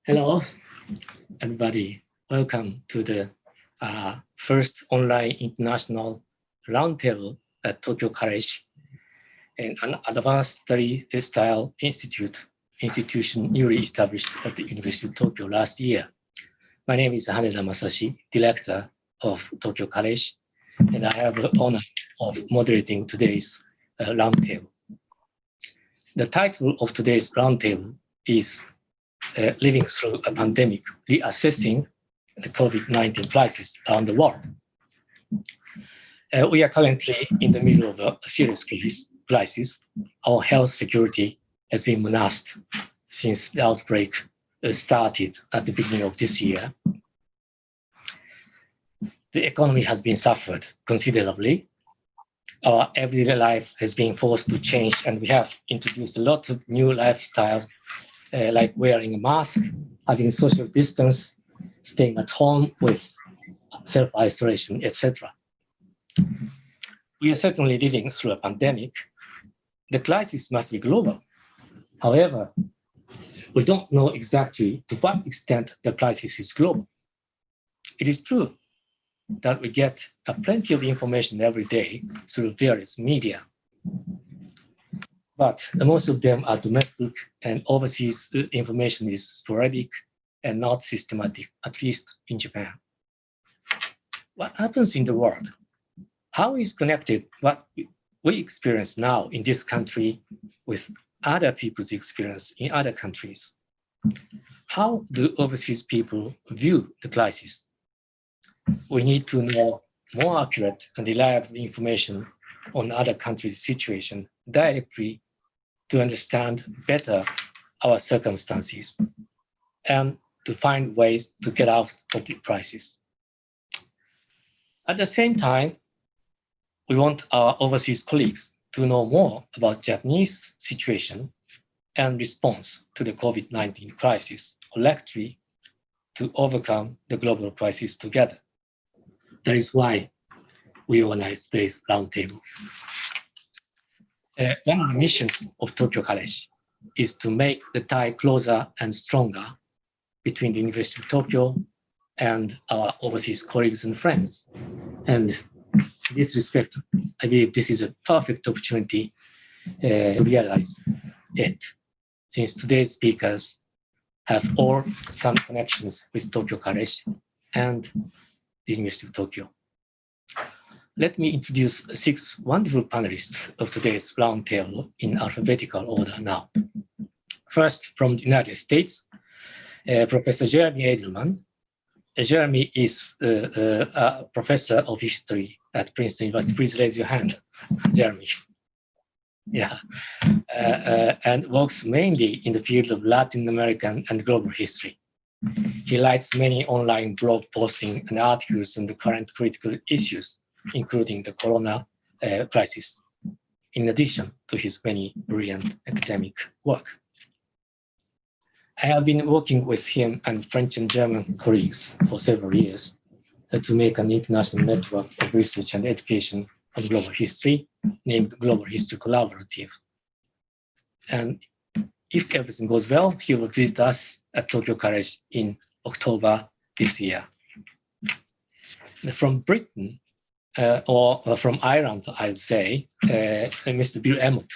Hello, everybody. Welcome to the first online international roundtable at Tokyo College, an advanced study style institution newly established at the University of Tokyo last year. My name is HANEDA Masashi, director of Tokyo College, and I have the honor of moderating today's roundtable. The title of today's roundtable is Living Through a Pandemic, Reassessing the COVID-19 Crisis around the world. We are currently in the middle of a serious crisis. Our health security has been menaced since the outbreak started at the beginning of this year. The economy has been suffered considerably. Our everyday life has been forced to change, and we have introduced a lot of new lifestyles, like wearing a mask, having social distance, staying at home with self-isolation, etc. We are certainly living through a pandemic. The crisis must be global. However, we don't know exactly to what extent the crisis is global. It is true that we get plenty of information every day through various media. But most of them are domestic, and overseas information is sporadic and not systematic, at least in Japan. What happens in the world? How is connected what we experience now in this country with other people's experience in other countries? How do overseas people view the crisis? We need to know more accurate and reliable information on other countries' situation directly to understand better our circumstances and to find ways to get out of the crisis. At the same time, we want our overseas colleagues to know more about Japanese situation and response to the COVID-19 crisis collectively to overcome the global crisis together. That is why we organized today's roundtable. One of the missions of Tokyo College is to make the tie closer and stronger between the University of Tokyo and our overseas colleagues and friends. And in this respect, I believe this is a perfect opportunity to realize it, since today's speakers have all some connections with Tokyo College and the University of Tokyo. Let me introduce 6 wonderful panelists of today's roundtable in alphabetical order now. First, from the United States, Professor Jeremy Adelman. Jeremy is a professor of history at Princeton University. Please raise your hand, Jeremy. Yeah, and works mainly in the field of Latin American and global history. He writes many online blog postings and articles on the current critical issues, including the corona crisis, in addition to his many brilliant academic work. I have been working with him and French and German colleagues for several years to make an international network of research and education on global history named Global History Collaborative. And if everything goes well, he will visit us at Tokyo College in October this year. From Britain, or from Ireland, I would say, Mr. Bill Emmott.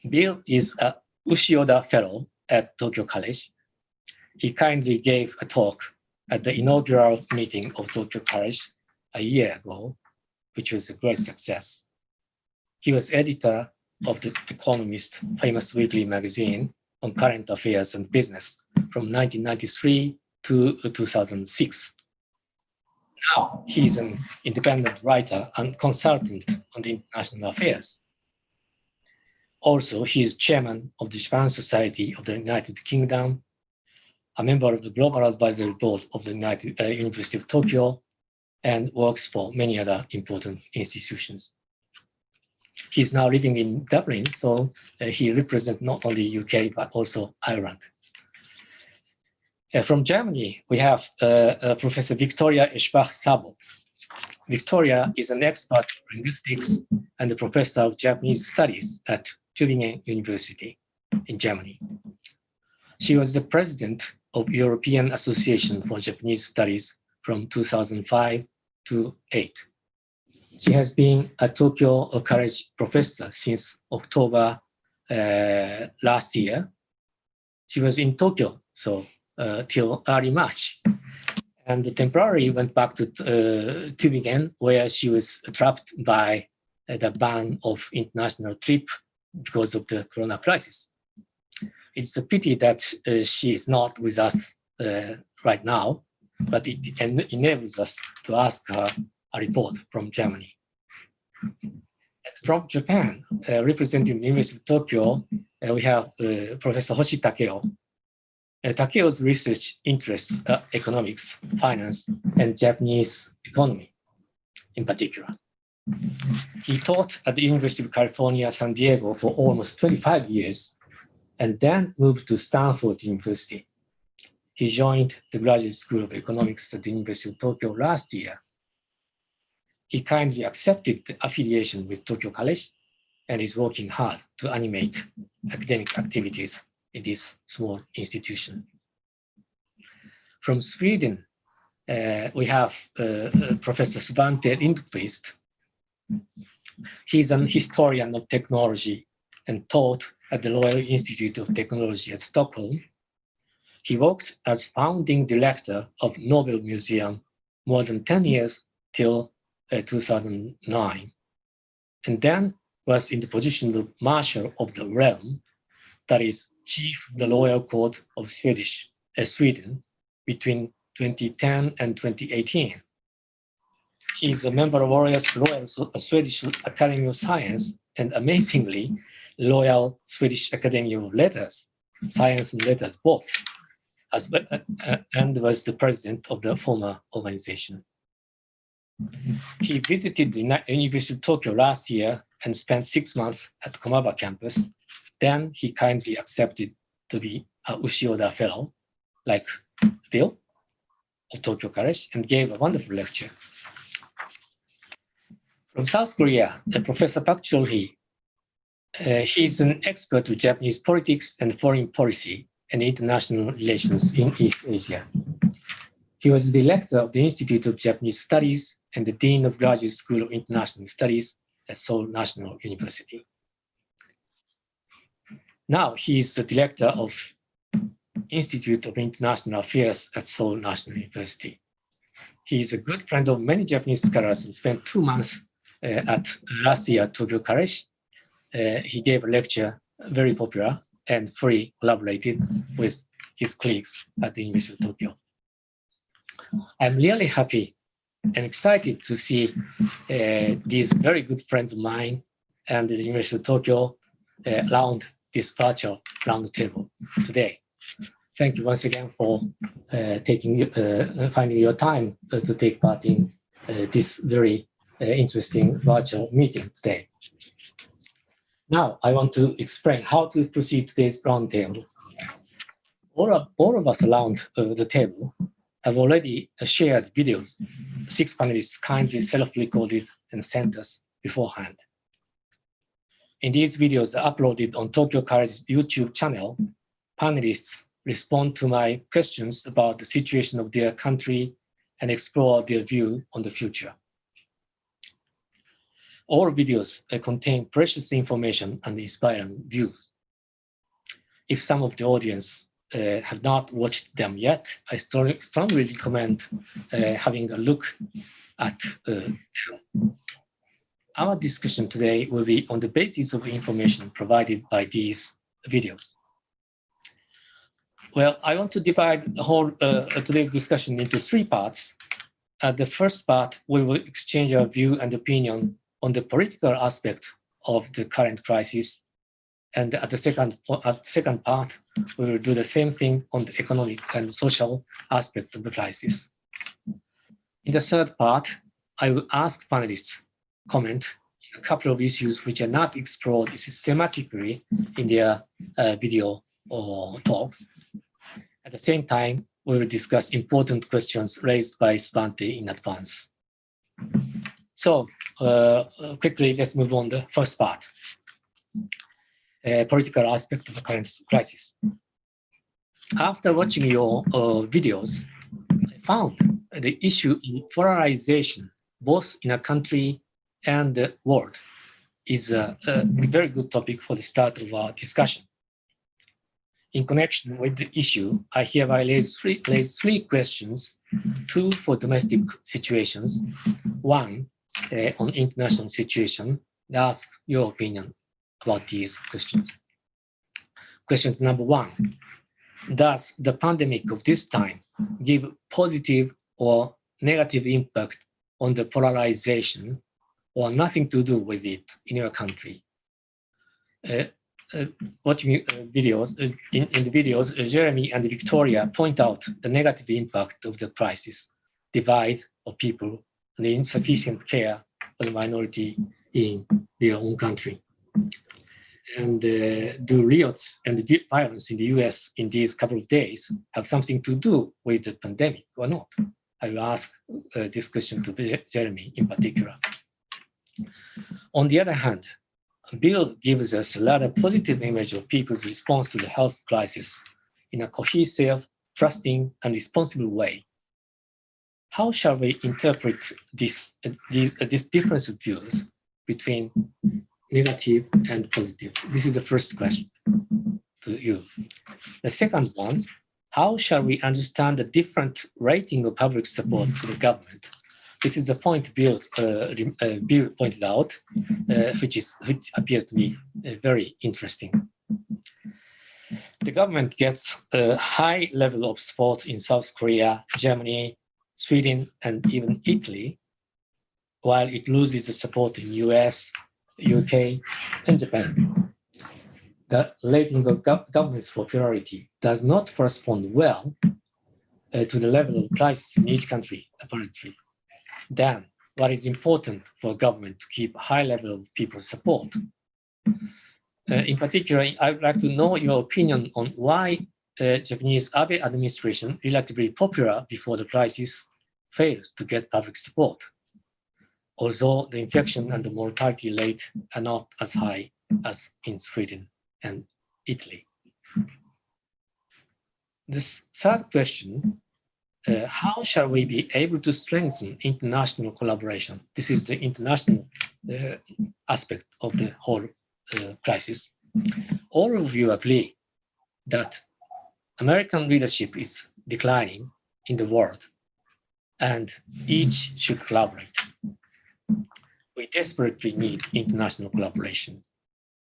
Bill is a Ushioda Fellow at Tokyo College. He kindly gave a talk at the inaugural meeting of Tokyo College a year ago, which was a great success. He was editor of The Economist, famous weekly magazine on current affairs and business from 1993 to 2006. Now he's an independent writer and consultant on the international affairs. Also, he is chairman of the Japan Society of the United Kingdom, a member of the Global Advisory Board of the University of Tokyo, and works for many other important institutions. He's now living in Dublin, so he represents not only UK, but also Ireland. From Germany, we have Professor Viktoria Eschbach-Szabo. Viktoria is an expert in linguistics and a professor of Japanese studies at Tübingen University in Germany. She was the president of European Association for Japanese Studies from 2005 to 8. She has been a Tokyo College professor since October last year. She was in Tokyo till early March, and temporarily went back to Tübingen, where she was trapped by the ban of international trip because of the corona crisis. It's a pity that she is not with us right now, but it enables us to ask her a report from Germany. And from Japan, representing the University of Tokyo, we have Professor Hoshi Takeo. Takeo's research interests economics, finance, and Japanese economy in particular. He taught at the University of California, San Diego for almost 25 years, and then moved to Stanford University. He joined the Graduate School of Economics at the University of Tokyo last year. He kindly accepted the affiliation with Tokyo College and is working hard to animate academic activities in this small institution. From Sweden, we have Professor Svante Lindqvist. He's an historian of technology and taught at the Royal Institute of Technology at Stockholm. He worked as founding director of Nobel Museum more than 10 years till 2009, and then was in the position of Marshal of the Realm, that is Chief of the Royal Court of Sweden, between 2010 and 2018. He is a member of Royal Swedish Academy of Science and, amazingly, Royal Swedish Academy of Letters, Science and Letters both, and was the president of the former organization. He visited the University of Tokyo last year and spent 6 months at Komaba campus. Then he kindly accepted to be a Ushioda Fellow, like Bill of Tokyo College, and gave a wonderful lecture. From South Korea, Professor Park Chul-hee. He's an expert of Japanese politics and foreign policy and international relations in East Asia. He was the director of the Institute of Japanese Studies and the Dean of Graduate School of International Studies at Seoul National University. Now he is the director of Institute of International Affairs at Seoul National University. He is a good friend of many Japanese scholars and spent 2 months at last year at Tokyo College. He gave a lecture, very popular, and fully collaborated with his colleagues at the University of Tokyo. I'm really happy and excited to see these very good friends of mine and the University of Tokyo around this virtual round table today. Thank you once again for finding your time to take part in this very interesting virtual meeting today. Now, I want to explain how to proceed today's roundtable. All of us around the table have already shared videos. 6 panelists kindly self-recorded and sent us beforehand. In these videos uploaded on Tokyo College YouTube channel, panelists respond to my questions about the situation of their country and explore their view on the future. All videos contain precious information and inspiring views. If some of the audience have not watched them yet, I strongly recommend having a look at them. Our discussion today will be on the basis of information provided by these videos. Well, I want to divide the whole today's discussion into 3 parts. At the first part, we will exchange our view and opinion on the political aspect of the current crisis. And at the second part, we will do the same thing on the economic and social aspect of the crisis. In the third part, I will ask panelists comment on a couple of issues which are not explored systematically in their video or talks. At the same time, we will discuss important questions raised by Svante in advance. So quickly, let's move on the first part. Political aspect of the current crisis. after watching your videos, I found the issue in polarization, both in a country and the world, is a very good topic for the start of our discussion. In connection with the issue, I hereby raise three questions, two for domestic situations, one on international situation, and ask your opinion about these questions. Question number one, does the pandemic of this time give positive or negative impact on the polarization or nothing to do with it in your country? Watching videos, in the videos, Jeremy and Viktoria point out the negative impact of the crisis, divide of people, and the insufficient care for the minority in their own country. And do riots and the violence in the US in these couple of days have something to do with the pandemic or not? I will ask this question to Jeremy in particular. On the other hand, Bill gives us a lot of positive image of people's response to the health crisis in a cohesive, trusting, and responsible way. How shall we interpret this difference of views between negative and positive? This is the first question to you. The second one, how shall we understand the different rating of public support to the government? This is the point Bill pointed out, which appeared to me very interesting. The government gets a high level of support in South Korea, Germany, Sweden, and even Italy, while it loses the support in US, UK, and Japan. The rating of government's popularity does not correspond well to the level of crisis in each country, apparently. Then, what is important for government to keep a high level of people's support? In particular, I would like to know your opinion on why Japanese Abe administration, relatively popular before the crisis, fails to get public support, although the infection and the mortality rate are not as high as in Sweden and Italy. This third question, how shall we be able to strengthen international collaboration? This is the international aspect of the whole crisis. All of you agree that American leadership is declining in the world, and each should collaborate. We desperately need international collaboration.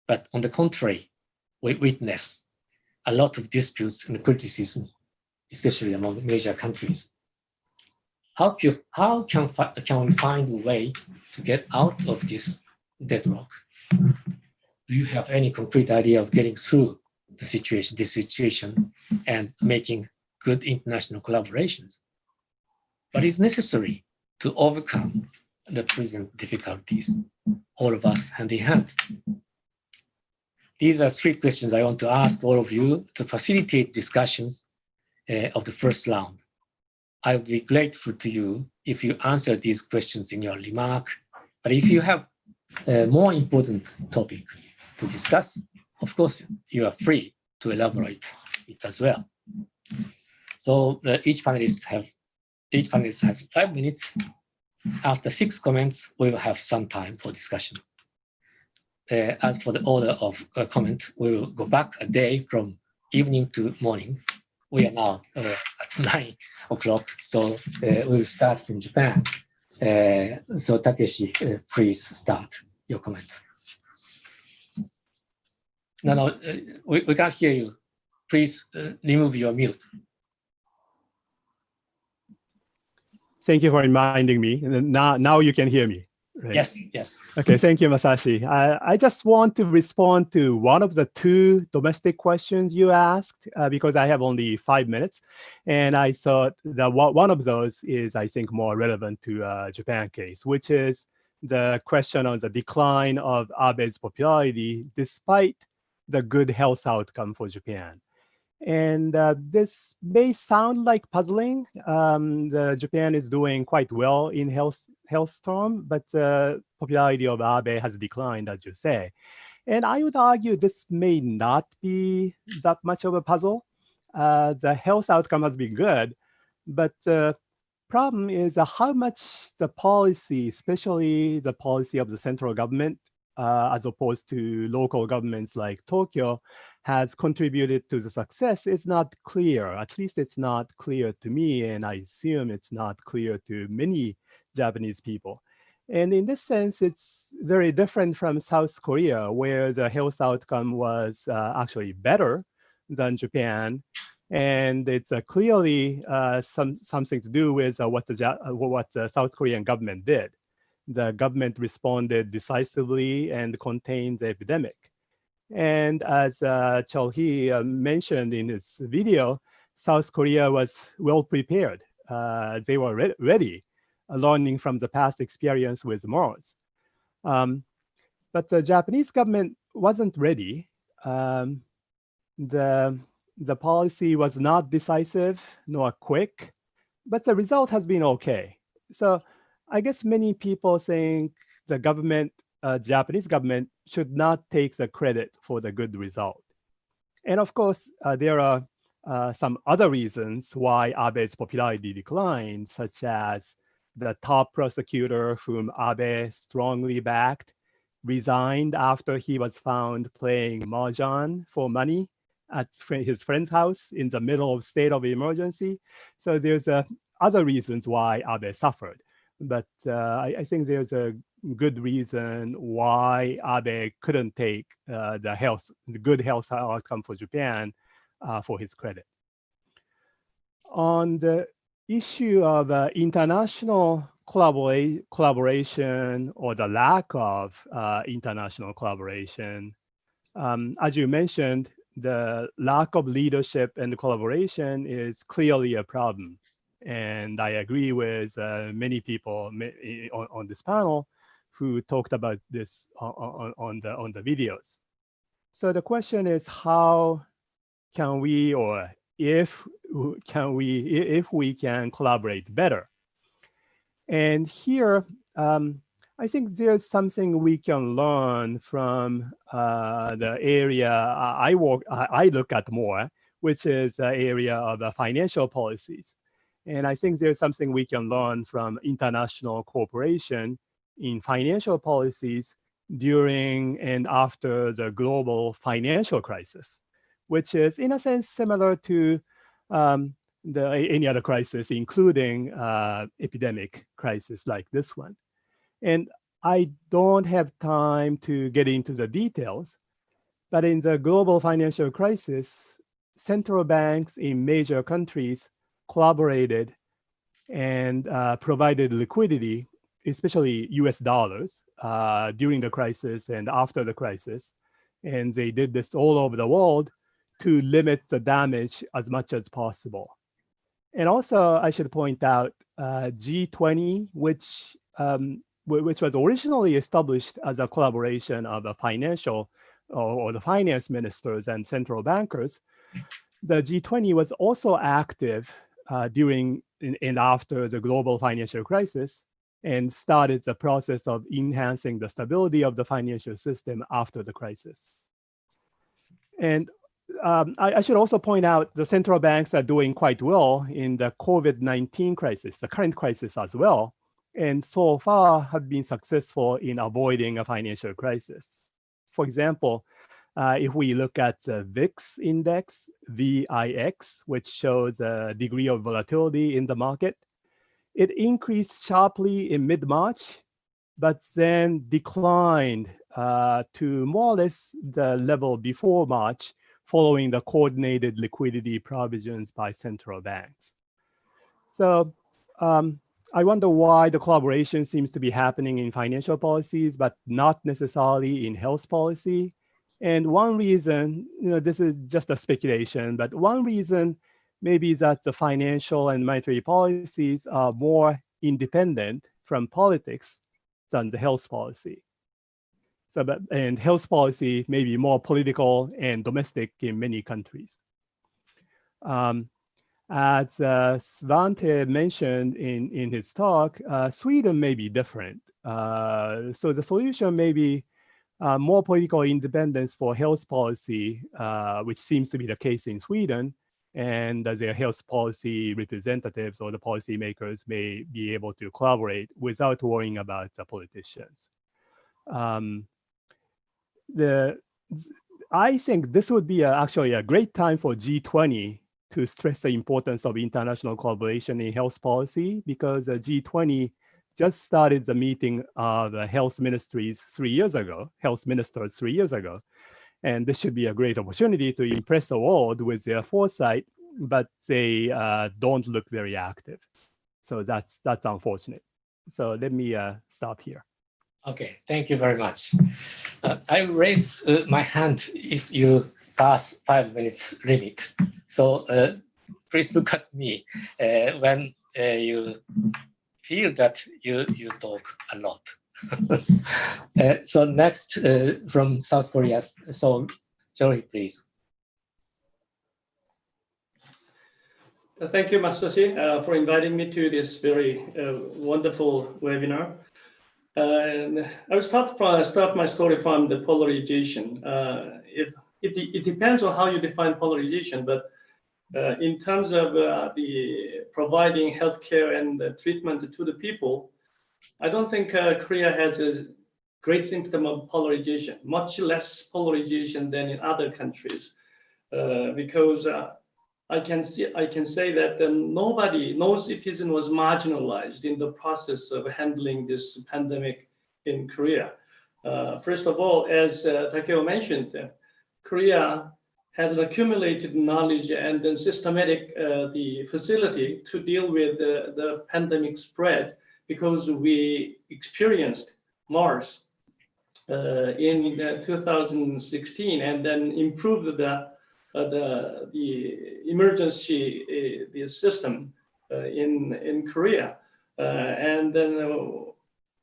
But on the contrary, we witness a lot of disputes and criticism, especially among major countries. How can we find a way to get out of this deadlock? Do you have any concrete idea of getting through this situation and making good international collaborations? What is necessary to overcome the present difficulties, all of us hand in hand? These are three questions I want to ask all of you to facilitate discussions of the first round. I would be grateful to you if you answer these questions in your remark, but if you have a more important topic to discuss, of course, you are free to elaborate it as well. So each panelist has 5 minutes. After 6 comments, we will have some time for discussion. As for the order of comment, we will go back a day from evening to morning. We are now at 9 o'clock, so we will start from Japan. So Takeshi, please start your comment. No, we can't hear you. Please remove your mute. Thank you for reminding me. Now you can hear me. Right? Yes. Okay, thank you, Masashi. I just want to respond to one of the 2 domestic questions you asked because I have only 5 minutes. And I thought that one of those is, I think, more relevant to Japan case, which is the question on the decline of Abe's popularity despite the good health outcome for Japan. And this may sound like puzzling. Japan is doing quite well in health term, but popularity of Abe has declined, as you say. And I would argue this may not be that much of a puzzle. the health outcome has been good, but the problem is how much the policy, especially the policy of the central government, as opposed to local governments like Tokyo, has contributed to the success is not clear. At least it's not clear to me, and I assume it's not clear to many Japanese people. And in this sense, it's very different from South Korea, where the health outcome was actually better than Japan. And it's clearly something to do with what the South Korean government did. The government responded decisively and contained the epidemic. And as Cheol mentioned in his video, South Korea was well prepared. They were ready, learning from the past experience with MERS. But the Japanese government wasn't ready. The policy was not decisive nor quick, but the result has been okay. So I guess many people think the government, Japanese government, should not take the credit for the good result. And of course, there are some other reasons why Abe's popularity declined, such as the top prosecutor whom Abe strongly backed resigned after he was found playing mahjong for money at his friend's house in the middle of state of emergency. So there's other reasons why Abe suffered. But I think there's a good reason why Abe couldn't take the good health outcome for Japan for his credit. On the issue of international collaboration or the lack of international collaboration, as you mentioned, the lack of leadership and collaboration is clearly a problem. And I agree with many people on this panel who talked about this on the videos. So the question is, how can we, or if we can collaborate better? And here, I think there's something we can learn from the area I look at more, which is the area of financial policies. And I think there's something we can learn from international cooperation in financial policies during and after the global financial crisis, which is in a sense similar to any other crisis, including epidemic crisis like this one. And I don't have time to get into the details, but in the global financial crisis, central banks in major countries collaborated and provided liquidity, especially US dollars, during the crisis and after the crisis. And they did this all over the world to limit the damage as much as possible. And also, I should point out G20, which was originally established as a collaboration of the financial or the finance ministers and central bankers. The G20 was also active during and after the global financial crisis and started the process of enhancing the stability of the financial system after the crisis. And I should also point out the central banks are doing quite well in the COVID-19 crisis, the current crisis as well, and so far have been successful in avoiding a financial crisis. For example, if we look at the VIX index, VIX, which shows a degree of volatility in the market, it increased sharply in mid-March, but then declined to more or less the level before March, following the coordinated liquidity provisions by central banks. So I wonder why the collaboration seems to be happening in financial policies, but not necessarily in health policy. And one reason, this is just a speculation, but one reason maybe that the financial and monetary policies are more independent from politics than the health policy. So, and health policy may be more political and domestic in many countries. As Svante mentioned in his talk, Sweden may be different. So the solution may be more political independence for health policy, which seems to be the case in Sweden, and their health policy representatives or the policymakers may be able to collaborate without worrying about the politicians. I think this would be actually a great time for G20 to stress the importance of international collaboration in health policy, because the G20 just started the meeting of the health ministers 3 years ago, and this should be a great opportunity to impress the world with their foresight, but they don't look very active. So that's unfortunate. So let me stop here. Okay, thank you very much. I will raise my hand if you pass 5 minutes limit. So please look at me when you feel that you talk a lot. So next from South Korea, so Joey, please. Thank you, Masashi, for inviting me to this very wonderful webinar. And I will start my story from the polarization. It depends on how you define polarization, but in terms of the providing healthcare and treatment to the people, I don't think Korea has a great symptom of polarization, much less polarization than in other countries, because I can say that no citizen was marginalized in the process of handling this pandemic in Korea. First of all, as Takeo mentioned, Korea has an accumulated knowledge and then systematic the facility to deal with the pandemic spread, because we experienced MERS in 2016 and then improved the emergency the system in Korea, and then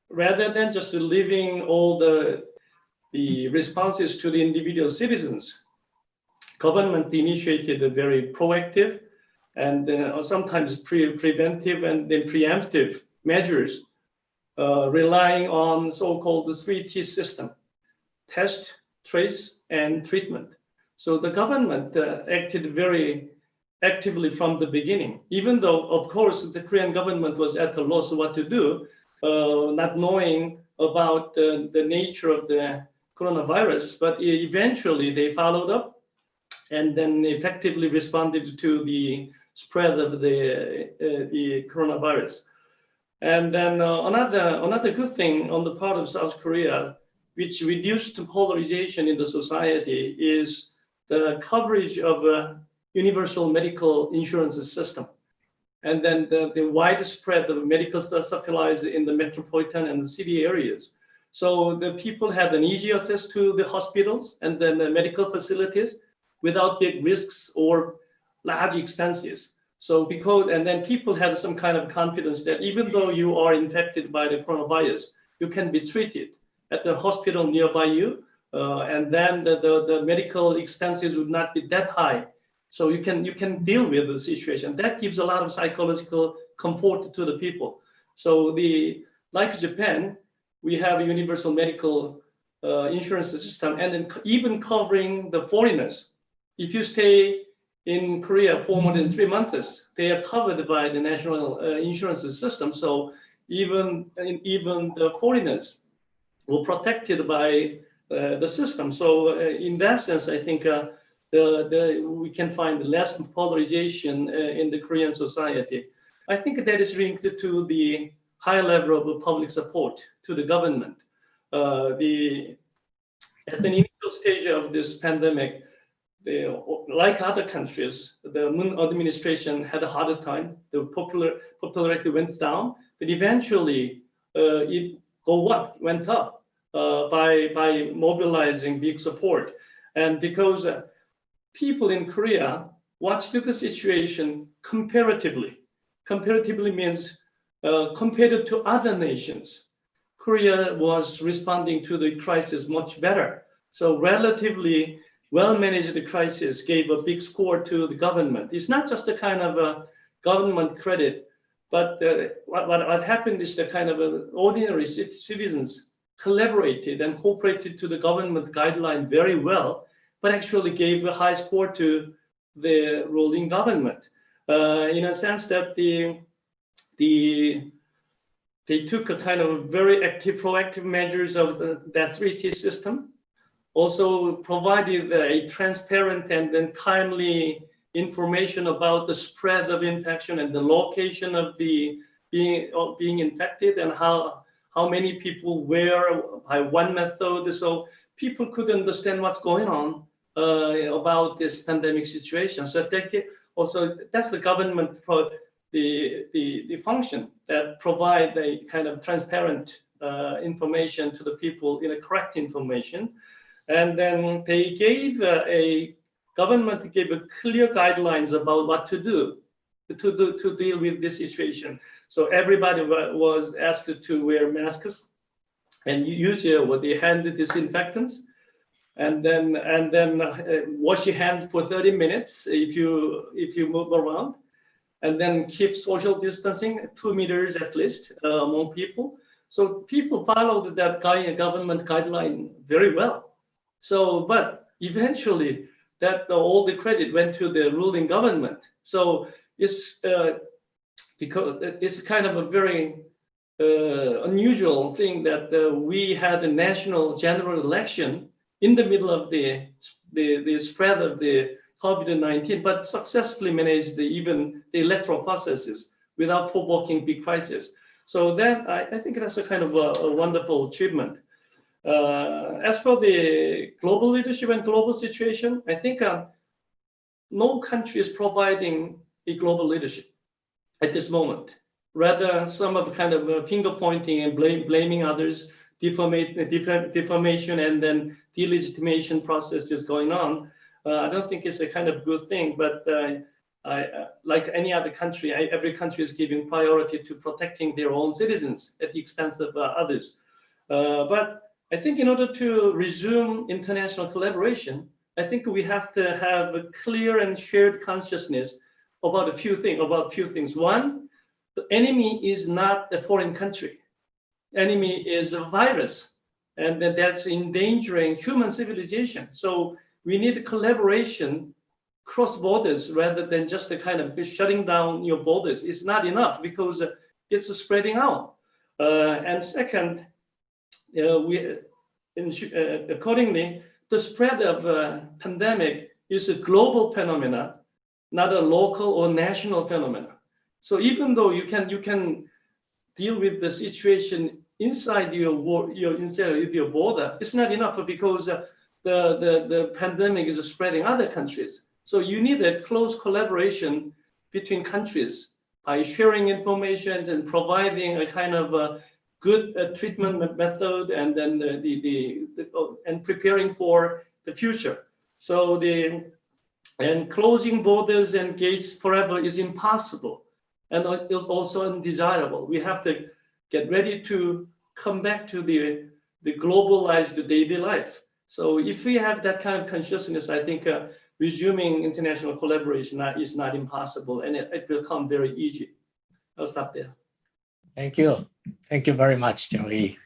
rather than just leaving all the responses to the individual citizens, government initiated a very proactive and sometimes preventive and then preemptive measures, relying on so-called the 3T system: test, trace, and treatment. So the government acted very actively from the beginning, even though, of course, the Korean government was at a loss what to do, not knowing about the nature of the coronavirus, but eventually they followed up and then effectively responded to the spread of the coronavirus. And then another good thing on the part of South Korea, which reduced polarization in the society, is the coverage of a universal medical insurance system, and then the widespread of medical supplies in the metropolitan and the city areas. So the people had an easy access to the hospitals and then the medical facilities without big risks or large expenses. So and then people had some kind of confidence that even though you are infected by the coronavirus, you can be treated at the hospital nearby you, and then the medical expenses would not be that high. So you can deal with the situation. That gives a lot of psychological comfort to the people. So like Japan, we have a universal medical insurance system, and then even covering the foreigners. If you stay in Korea for more than 3 months, they are covered by the national insurance system. So even the foreigners were protected by the system. So in that sense, I think we can find less polarization in the Korean society. I think that is linked to the high level of public support to the government. At the initial stage of this pandemic, like other countries, the Moon administration had a harder time. The popularity went down, but eventually it went up by mobilizing big support. And because people in Korea watched the situation comparatively means compared to other nations, Korea was responding to the crisis much better. So relatively well-managed crisis gave a big score to the government. It's not just a kind of a government credit, but what happened is the kind of ordinary citizens collaborated and cooperated to the government guideline very well, but actually gave a high score to the ruling government, in a sense that they took a kind of very active, proactive measures of that 3T system, also provided a transparent and then timely information about the spread of infection and the location of the being infected and how many people were by one method, so people could understand what's going on about this pandemic situation. So also that's the government for the function that provide a kind of transparent information to the people in a correct information, and then they gave government gave a clear guidelines about what to do to deal with this situation. So everybody was asked to wear masks and use the hand disinfectants, and then wash your hands for 30 minutes if you move around, and then keep social distancing 2 meters at least among people. So people followed that government guideline very well. So, but eventually that all the credit went to the ruling government. So it's because it's kind of a very unusual thing that we had a national general election in the middle of the spread of the COVID-19, but successfully managed even the electoral processes without provoking big crisis. So that I think that's a kind of a wonderful achievement. As for the global leadership and global situation, I think no country is providing a global leadership at this moment. Rather, some of the kind of finger pointing and blaming others, defamation and then delegitimation process is going on. I don't think it's a kind of good thing, but like any other country, every country is giving priority to protecting their own citizens at the expense of others. But I think in order to resume international collaboration, I think we have to have a clear and shared consciousness about a few things. One, the enemy is not a foreign country. Enemy is a virus, and that's endangering human civilization. So we need collaboration cross borders rather than just a kind of shutting down your borders. It's not enough because it's spreading out. And second, accordingly, the spread of pandemic is a global phenomena, not a local or national phenomena. So even though you can deal with the situation inside your border, it's not enough because the pandemic is spreading other countries. So you need a close collaboration between countries by sharing information and providing a kind of good treatment method, and then and preparing for the future. So and closing borders and gates forever is impossible, and is also undesirable. We have to get ready to come back to the globalized daily life. So if we have that kind of consciousness, I think resuming international collaboration is not impossible, and it will come very easy. I'll stop there. Thank you. Thank you very much, Joey.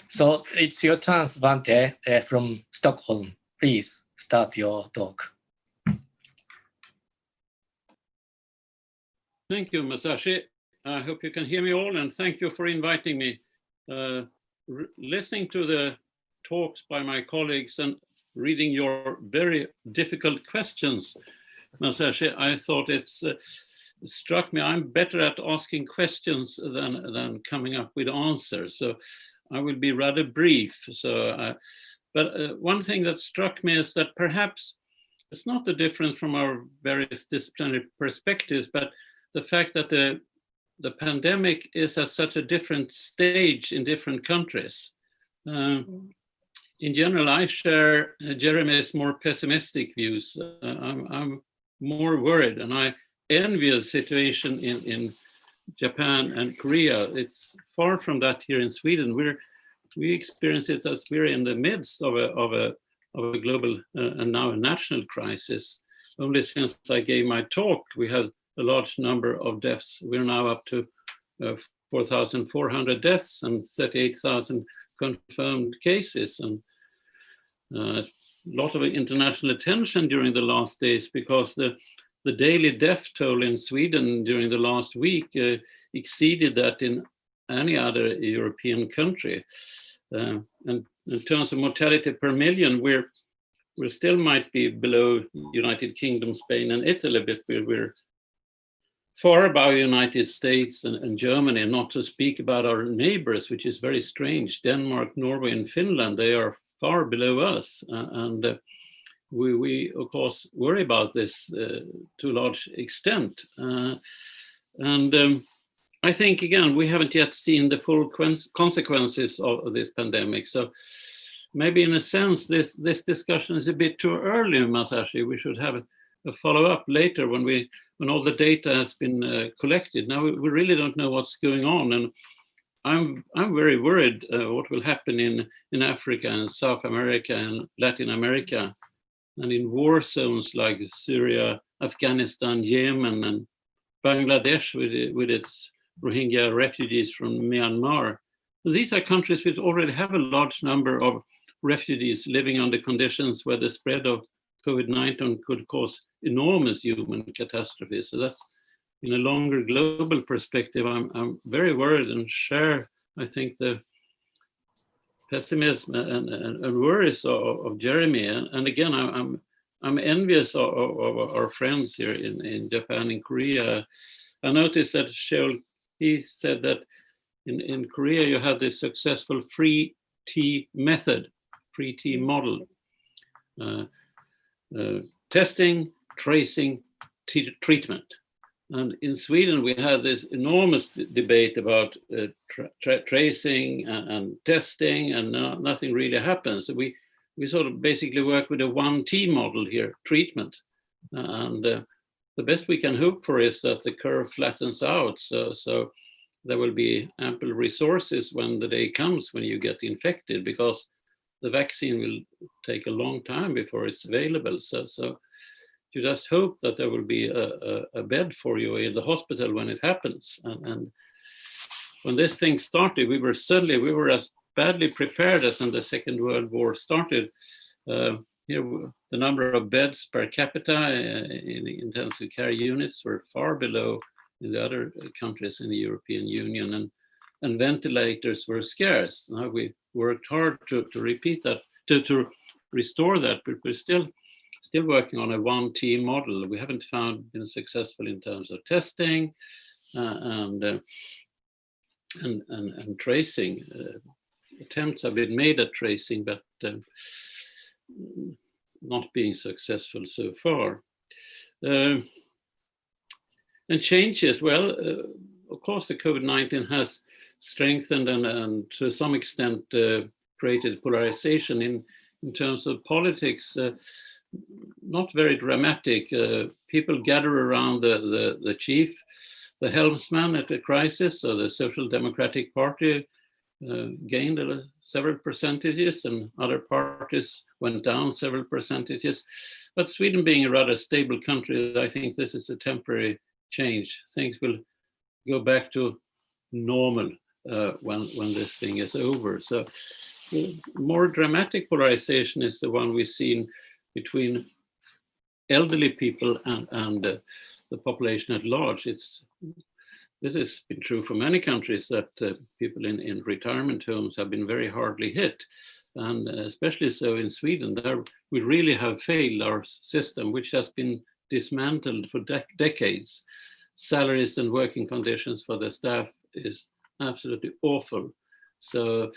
So it's your turn, Svante, from Stockholm. Please start your talk. Thank you, Masashi. I hope you can hear me all, and thank you for inviting me. Listening to the talks by my colleagues and reading your very difficult questions, Masashi, I thought it's struck me I'm better at asking questions than coming up with answers. So I will be rather brief. So, but one thing that struck me is that perhaps it's not the difference from our various disciplinary perspectives, but the fact that the pandemic is at such a different stage in different countries. In general, I share Jeremy's more pessimistic views. I'm more worried, and I envy the situation in Japan and Korea. It's far from that here in Sweden. We experience it as we're in the midst of a global and now a national crisis. Only since I gave my talk, we had a large number of deaths. We're now up to 4,400 deaths and 38,000 confirmed cases. And lot of international attention during the last days because the daily death toll in Sweden during the last week exceeded that in any other European country. And in terms of mortality per million, we still might be below United Kingdom, Spain, and Italy, but we're far above the United States and Germany, and not to speak about our neighbors, which is very strange. Denmark, Norway, and Finland, they are far below us. And we of course, worry about this to a large extent. I think, again, we haven't yet seen the full consequences of this pandemic. So maybe in a sense, this discussion is a bit too early, Masashi. We should have a follow-up later when all the data has been collected. Now we really don't know what's going on, and I'm very worried what will happen in Africa and South America and Latin America, and in war zones like Syria, Afghanistan, Yemen, and Bangladesh with its Rohingya refugees from Myanmar. These are countries which already have a large number of refugees living under conditions where the spread of COVID-19 could cause enormous human catastrophes. So that's, in a longer global perspective, I'm very worried and share, I think, the pessimism and worries of Jeremy. And again, I'm envious of our friends here in Japan and Korea. I noticed that Cheol, he said that in Korea you have this successful free tea method, free tea model. Testing, tracing, treatment. And in Sweden, we had this enormous debate about tracing and testing, and nothing really happens. So we sort of basically work with a 1T model here, treatment. And the best we can hope for is that the curve flattens out. So there will be ample resources when the day comes when you get infected, because the vaccine will take a long time before it's available. So you just hope that there will be a bed for you in the hospital when it happens. And when this thing started, we were as badly prepared as when the Second World War started. The number of beds per capita in intensive care units were far below in the other countries in the European Union, and ventilators were scarce. Now we worked hard to repeat that, to restore that, but we're still working on a 1T model. We haven't been successful in terms of testing and tracing. Attempts have been made at tracing, but not being successful so far. And changes, well, of course, the COVID-19 has strengthened and to some extent created polarization in terms of politics. Not very dramatic. People gather around the chief, the helmsman at the crisis. So the Social Democratic Party gained several percentages, and other parties went down several percentages. But Sweden being a rather stable country, I think this is a temporary change. Things will go back to normal when this thing is over. So more dramatic polarization is the one we've seen between elderly people and the population at large. This has been true for many countries, that people in retirement homes have been very hardly hit. And especially so in Sweden, there we really have failed our system, which has been dismantled for decades. Salaries and working conditions for the staff is absolutely awful. So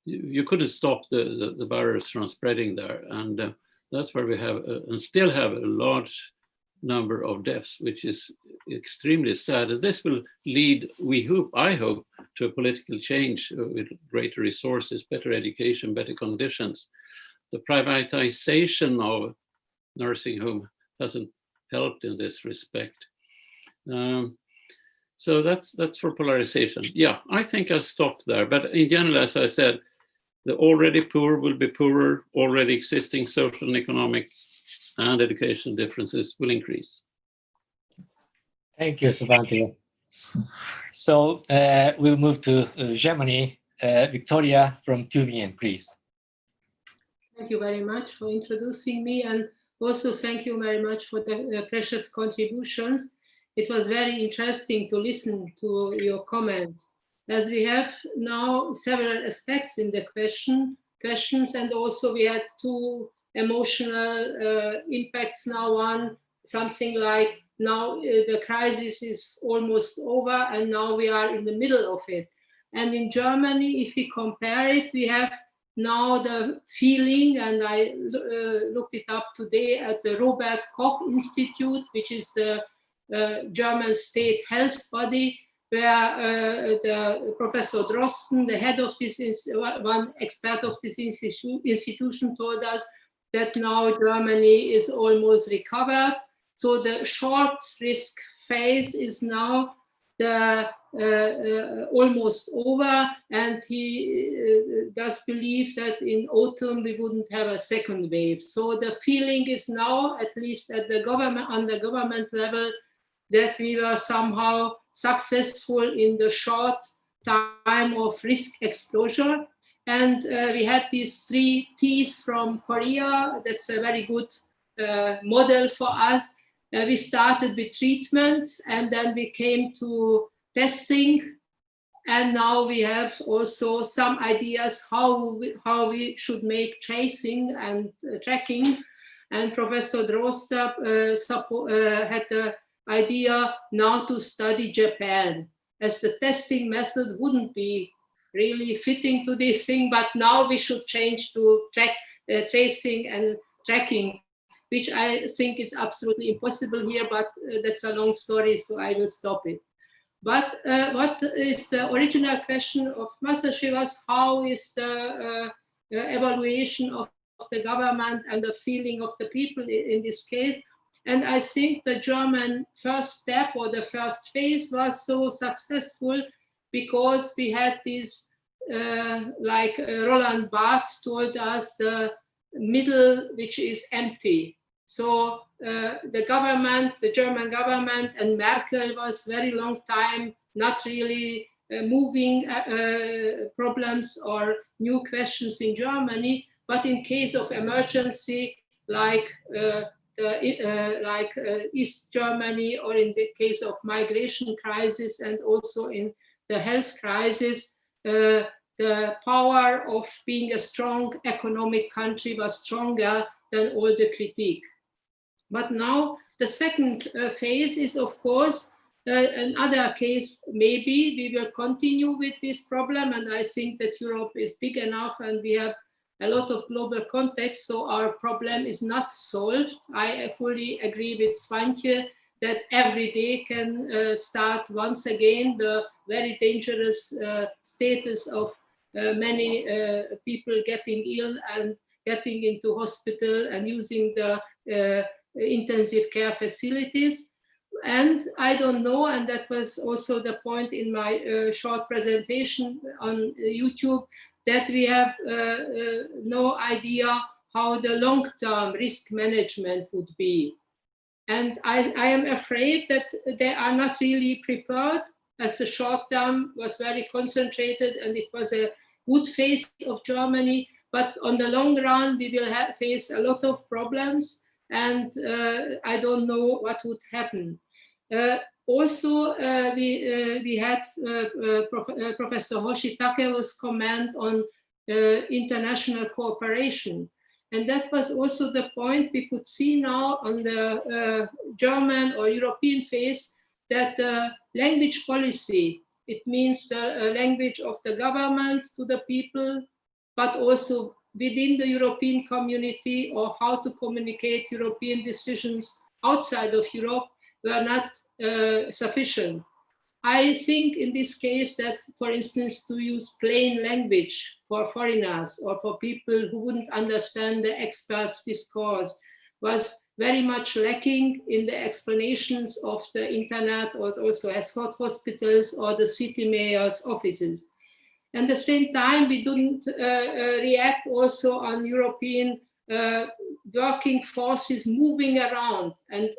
you couldn't stop the virus from spreading there. And that's where we have and still have a large number of deaths, which is extremely sad. And this will lead, I hope, to a political change with greater resources, better education, better conditions. The privatization of nursing home hasn't helped in this respect. So that's for polarization. Yeah, I think I'll stop there. But in general, as I said, the already poor will be poorer, already existing social and economic and educational differences will increase. Thank you, Svante. So we'll move to Germany. Viktoria from Tübingen, please. Thank you very much for introducing me, and also thank you very much for the precious contributions. It was very interesting to listen to your comments, as we have now several aspects in the questions, and also we had two emotional impacts now. One, something like now the crisis is almost over and now we are in the middle of it. And in Germany, if we compare it, we have now the feeling, and I looked it up today at the Robert Koch Institute, which is the German state health body, where the Professor Drosten, the head of this, one expert of this institution, told us that now Germany is almost recovered. So the short risk phase is now almost over, and he does believe that in autumn we wouldn't have a second wave. So the feeling is now, at least at the government, on the government level, that we were somehow successful in the short time of risk exposure. And we had these 3 T's from Korea. That's a very good model for us. We started with treatment, and then we came to testing, and now we have also some ideas how we should make tracing and tracking. And Professor Drosten had the idea now to study Japan, as the testing method wouldn't be really fitting to this thing, but now we should change to tracing and tracking, which I think is absolutely impossible here, but that's a long story, so I will stop it. But what is the original question of Masashi was, how is the evaluation of the government and the feeling of the people in this case? And I think the German first step or the first phase was so successful because we had this, like Roland Barthes told us, the middle which is empty. So the government, the German government, and Merkel was very long time not really moving problems or new questions in Germany, but in case of emergency, like East Germany, or in the case of migration crisis, and also in the health crisis, the power of being a strong economic country was stronger than all the critique. But now the second phase is, of course, another case. Maybe we will continue with this problem, and I think that Europe is big enough and we have a lot of global context, so our problem is not solved. I fully agree with Svante that every day can start once again the very dangerous status of many people getting ill and getting into hospital and using the intensive care facilities. And I don't know, and that was also the point in my short presentation on YouTube, that we have no idea how the long-term risk management would be. And I am afraid that they are not really prepared, as the short term was very concentrated and it was a good phase of Germany. But on the long run, we will face a lot of problems, and I don't know what would happen. Also, we had Professor Hoshi Takeo's comment on international cooperation. And that was also the point we could see now on the German or European phase, that the language policy, it means the language of the government to the people, but also within the European community, or how to communicate European decisions outside of Europe, were not sufficient. I think in this case that, for instance, to use plain language for foreigners or for people who wouldn't understand the experts' discourse was very much lacking in the explanations of the internet, or also as hospitals or the city mayor's offices. At the same time, we didn't react also on European working forces moving around. And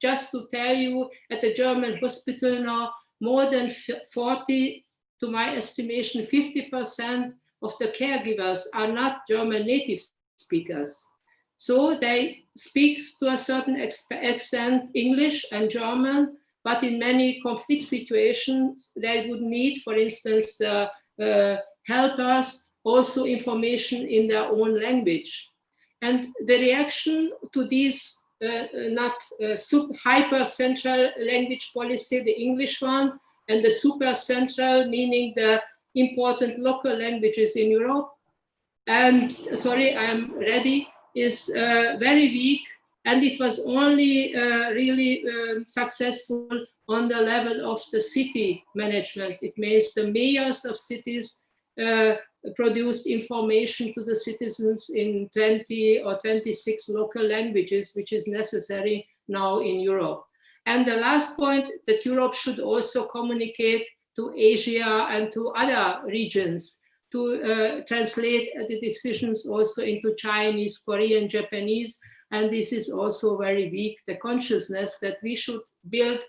just to tell you, at the German hospital now, more than 40, to my estimation, 50% of the caregivers are not German native speakers. So they speak to a certain extent English and German, but in many conflict situations, they would need, for instance, the helpers, also information in their own language. And the reaction to this hyper central language policy, the English one, and the super central, meaning the important local languages in Europe, and sorry, I'm ready, is very weak, and it was only really successful on the level of the city management. It means the mayors of cities produced information to the citizens in 20 or 26 local languages, which is necessary now in Europe. And the last point, that Europe should also communicate to Asia and to other regions to translate the decisions also into Chinese, Korean, Japanese, and this is also very weak, the consciousness that we should build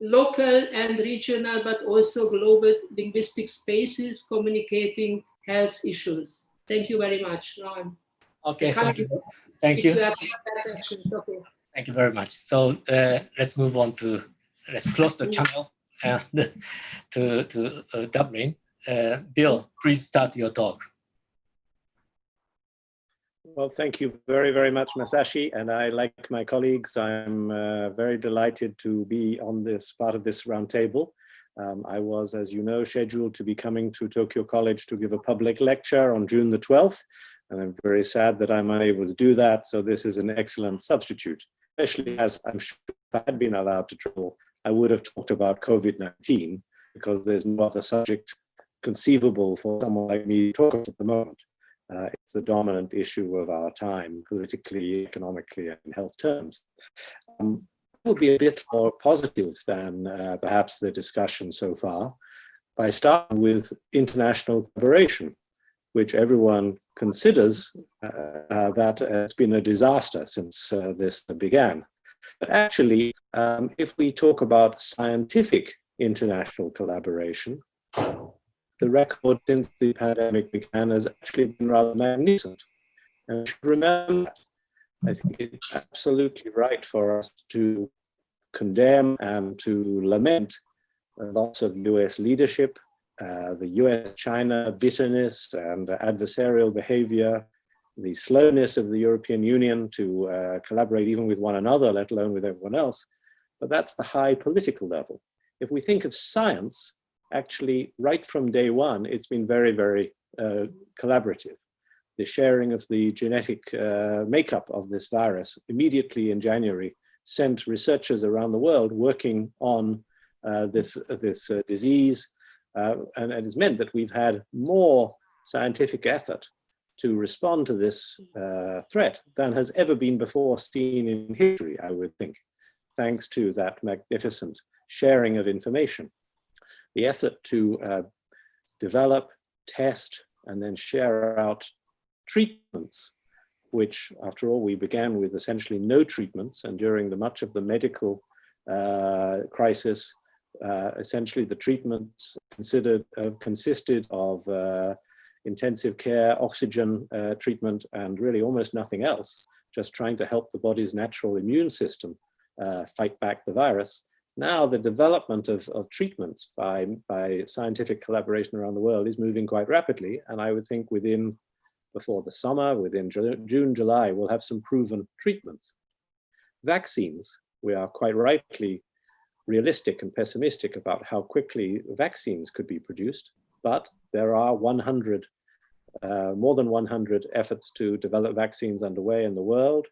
local and regional, but also global linguistic spaces communicating health issues. Thank you very much. Okay, thank you. Thank you. Okay. Thank you very much. So let's move on to, let's close the channel and to Dublin. Bill, please start your talk. Well, thank you very, very much, Masashi. And I, like my colleagues, I'm very delighted to be on this part of this roundtable. I was, as you know, scheduled to be coming to Tokyo College to give a public lecture on June the 12th. And I'm very sad that I'm unable to do that. So this is an excellent substitute, especially as I'm sure if I had been allowed to travel, I would have talked about COVID-19 because there's no other subject conceivable for someone like me to talk about at the moment. It's the dominant issue of our time, politically, economically, and in health terms. It will be a bit more positive than perhaps the discussion so far by starting with international collaboration, which everyone considers that it's been a disaster since this began. But actually, if we talk about scientific international collaboration, the record since the pandemic began has actually been rather magnificent. And we should remember that. I think it's absolutely right for us to condemn and to lament the loss of US leadership, the US-China bitterness and adversarial behavior, the slowness of the European Union to collaborate even with one another, let alone with everyone else. But that's the high political level. If we think of science, actually, right from day one, it's been very, very collaborative. The sharing of the genetic makeup of this virus immediately in January sent researchers around the world working on this disease. And it has meant that we've had more scientific effort to respond to this threat than has ever been before seen in history, I would think, thanks to that magnificent sharing of information. The effort to develop, test, and then share out treatments, which after all, we began with essentially no treatments. And during much of the medical crisis, essentially the treatments consisted of intensive care, oxygen treatment, and really almost nothing else, just trying to help the body's natural immune system fight back the virus. Now the development of treatments by scientific collaboration around the world is moving quite rapidly. And I would think before the summer, within June, July, we'll have some proven treatments. Vaccines, we are quite rightly realistic and pessimistic about how quickly vaccines could be produced, but there are more than 100 efforts to develop vaccines underway in the world.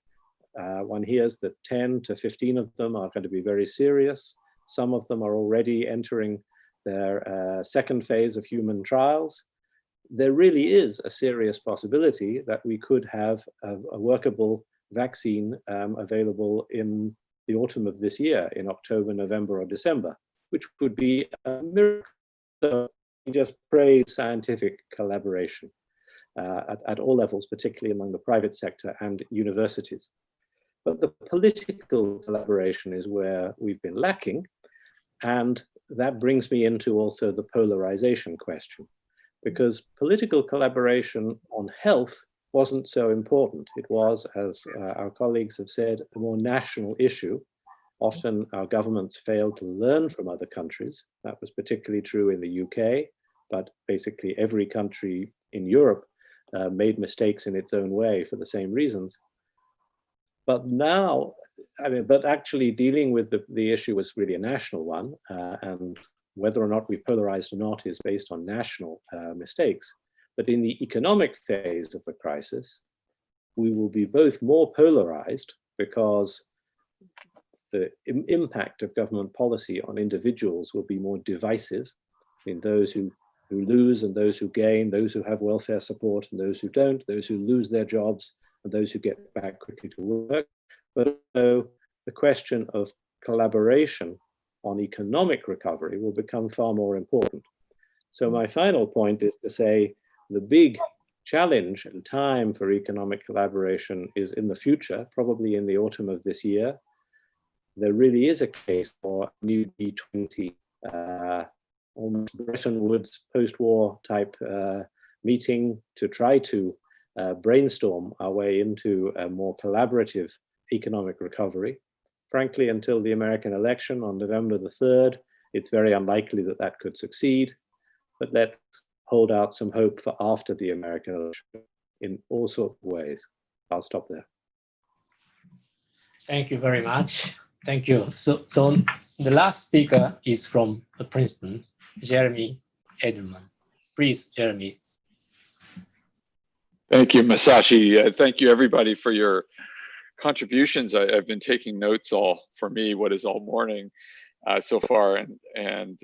One hears that 10 to 15 of them are going to be very serious. Some of them are already entering their second phase of human trials. There really is a serious possibility that we could have a workable vaccine available in the autumn of this year, in October, November, or December, which would be a miracle. So we just praise scientific collaboration at all levels, particularly among the private sector and universities. But the political collaboration is where we've been lacking. And that brings me into also the polarization question, because political collaboration on health wasn't so important. It was, as our colleagues have said, a more national issue. Often our governments failed to learn from other countries. That was particularly true in the UK, but basically every country in Europe made mistakes in its own way for the same reasons. But now, but actually dealing with the issue was really a national one, and whether or not we polarized or not is based on national mistakes. But in the economic phase of the crisis, we will be both more polarized because the impact of government policy on individuals will be more divisive in those who lose and those who gain, those who have welfare support and those who don't, those who lose their jobs and those who get back quickly to work. But also the question of collaboration on economic recovery will become far more important. So my final point is to say the big challenge and time for economic collaboration is in the future, probably in the autumn of this year. There really is a case for a new G20, almost Bretton Woods post-war type meeting to try to brainstorm our way into a more collaborative economic recovery. Frankly, until the American election on November the 3rd, it's very unlikely that that could succeed, but let's hold out some hope for after the American election in all sorts of ways. I'll stop there. Thank you very much. Thank you. So the last speaker is from Princeton, Jeremy Adelman. Please, Jeremy. Thank you, Masashi. Thank you, everybody, for your contributions. I've been taking notes all morning so far and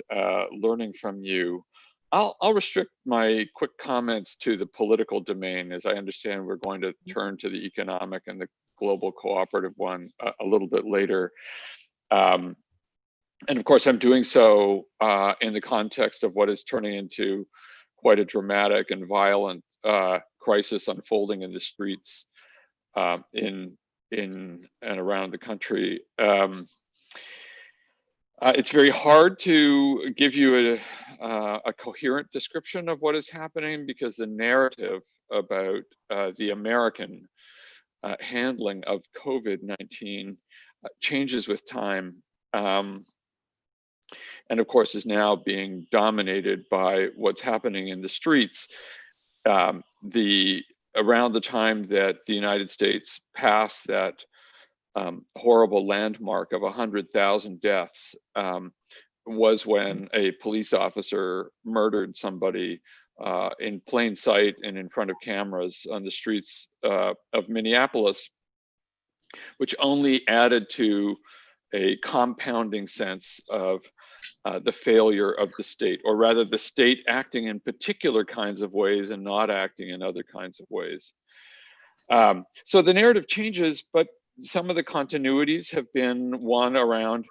learning from you. I'll restrict my quick comments to the political domain. As I understand, we're going to turn to the economic and the global cooperative one a little bit later. And of course, I'm doing so in the context of what is turning into quite a dramatic and violent crisis unfolding in the streets in and around the country. It's very hard to give you a coherent description of what is happening because the narrative about the American handling of COVID-19 changes with time. And of course is now being dominated by what's happening in the streets. Around the time that the United States passed that horrible landmark of 100,000 deaths was when a police officer murdered somebody in plain sight and in front of cameras on the streets of Minneapolis, which only added to a compounding sense of the failure of the state, or rather the state acting in particular kinds of ways and not acting in other kinds of ways. So the narrative changes, but some of the continuities have been one around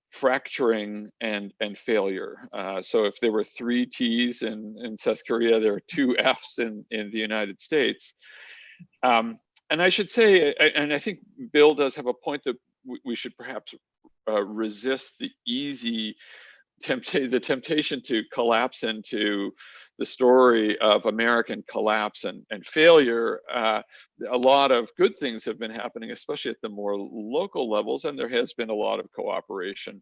fracturing and failure. So if there were 3 T's in South Korea, there are 2 F's in the United States. And I should say, and I think Bill does have a point that we should perhaps resist the easy temptation to collapse into the story of American collapse and failure. A lot of good things have been happening, especially at the more local levels, and there has been a lot of cooperation.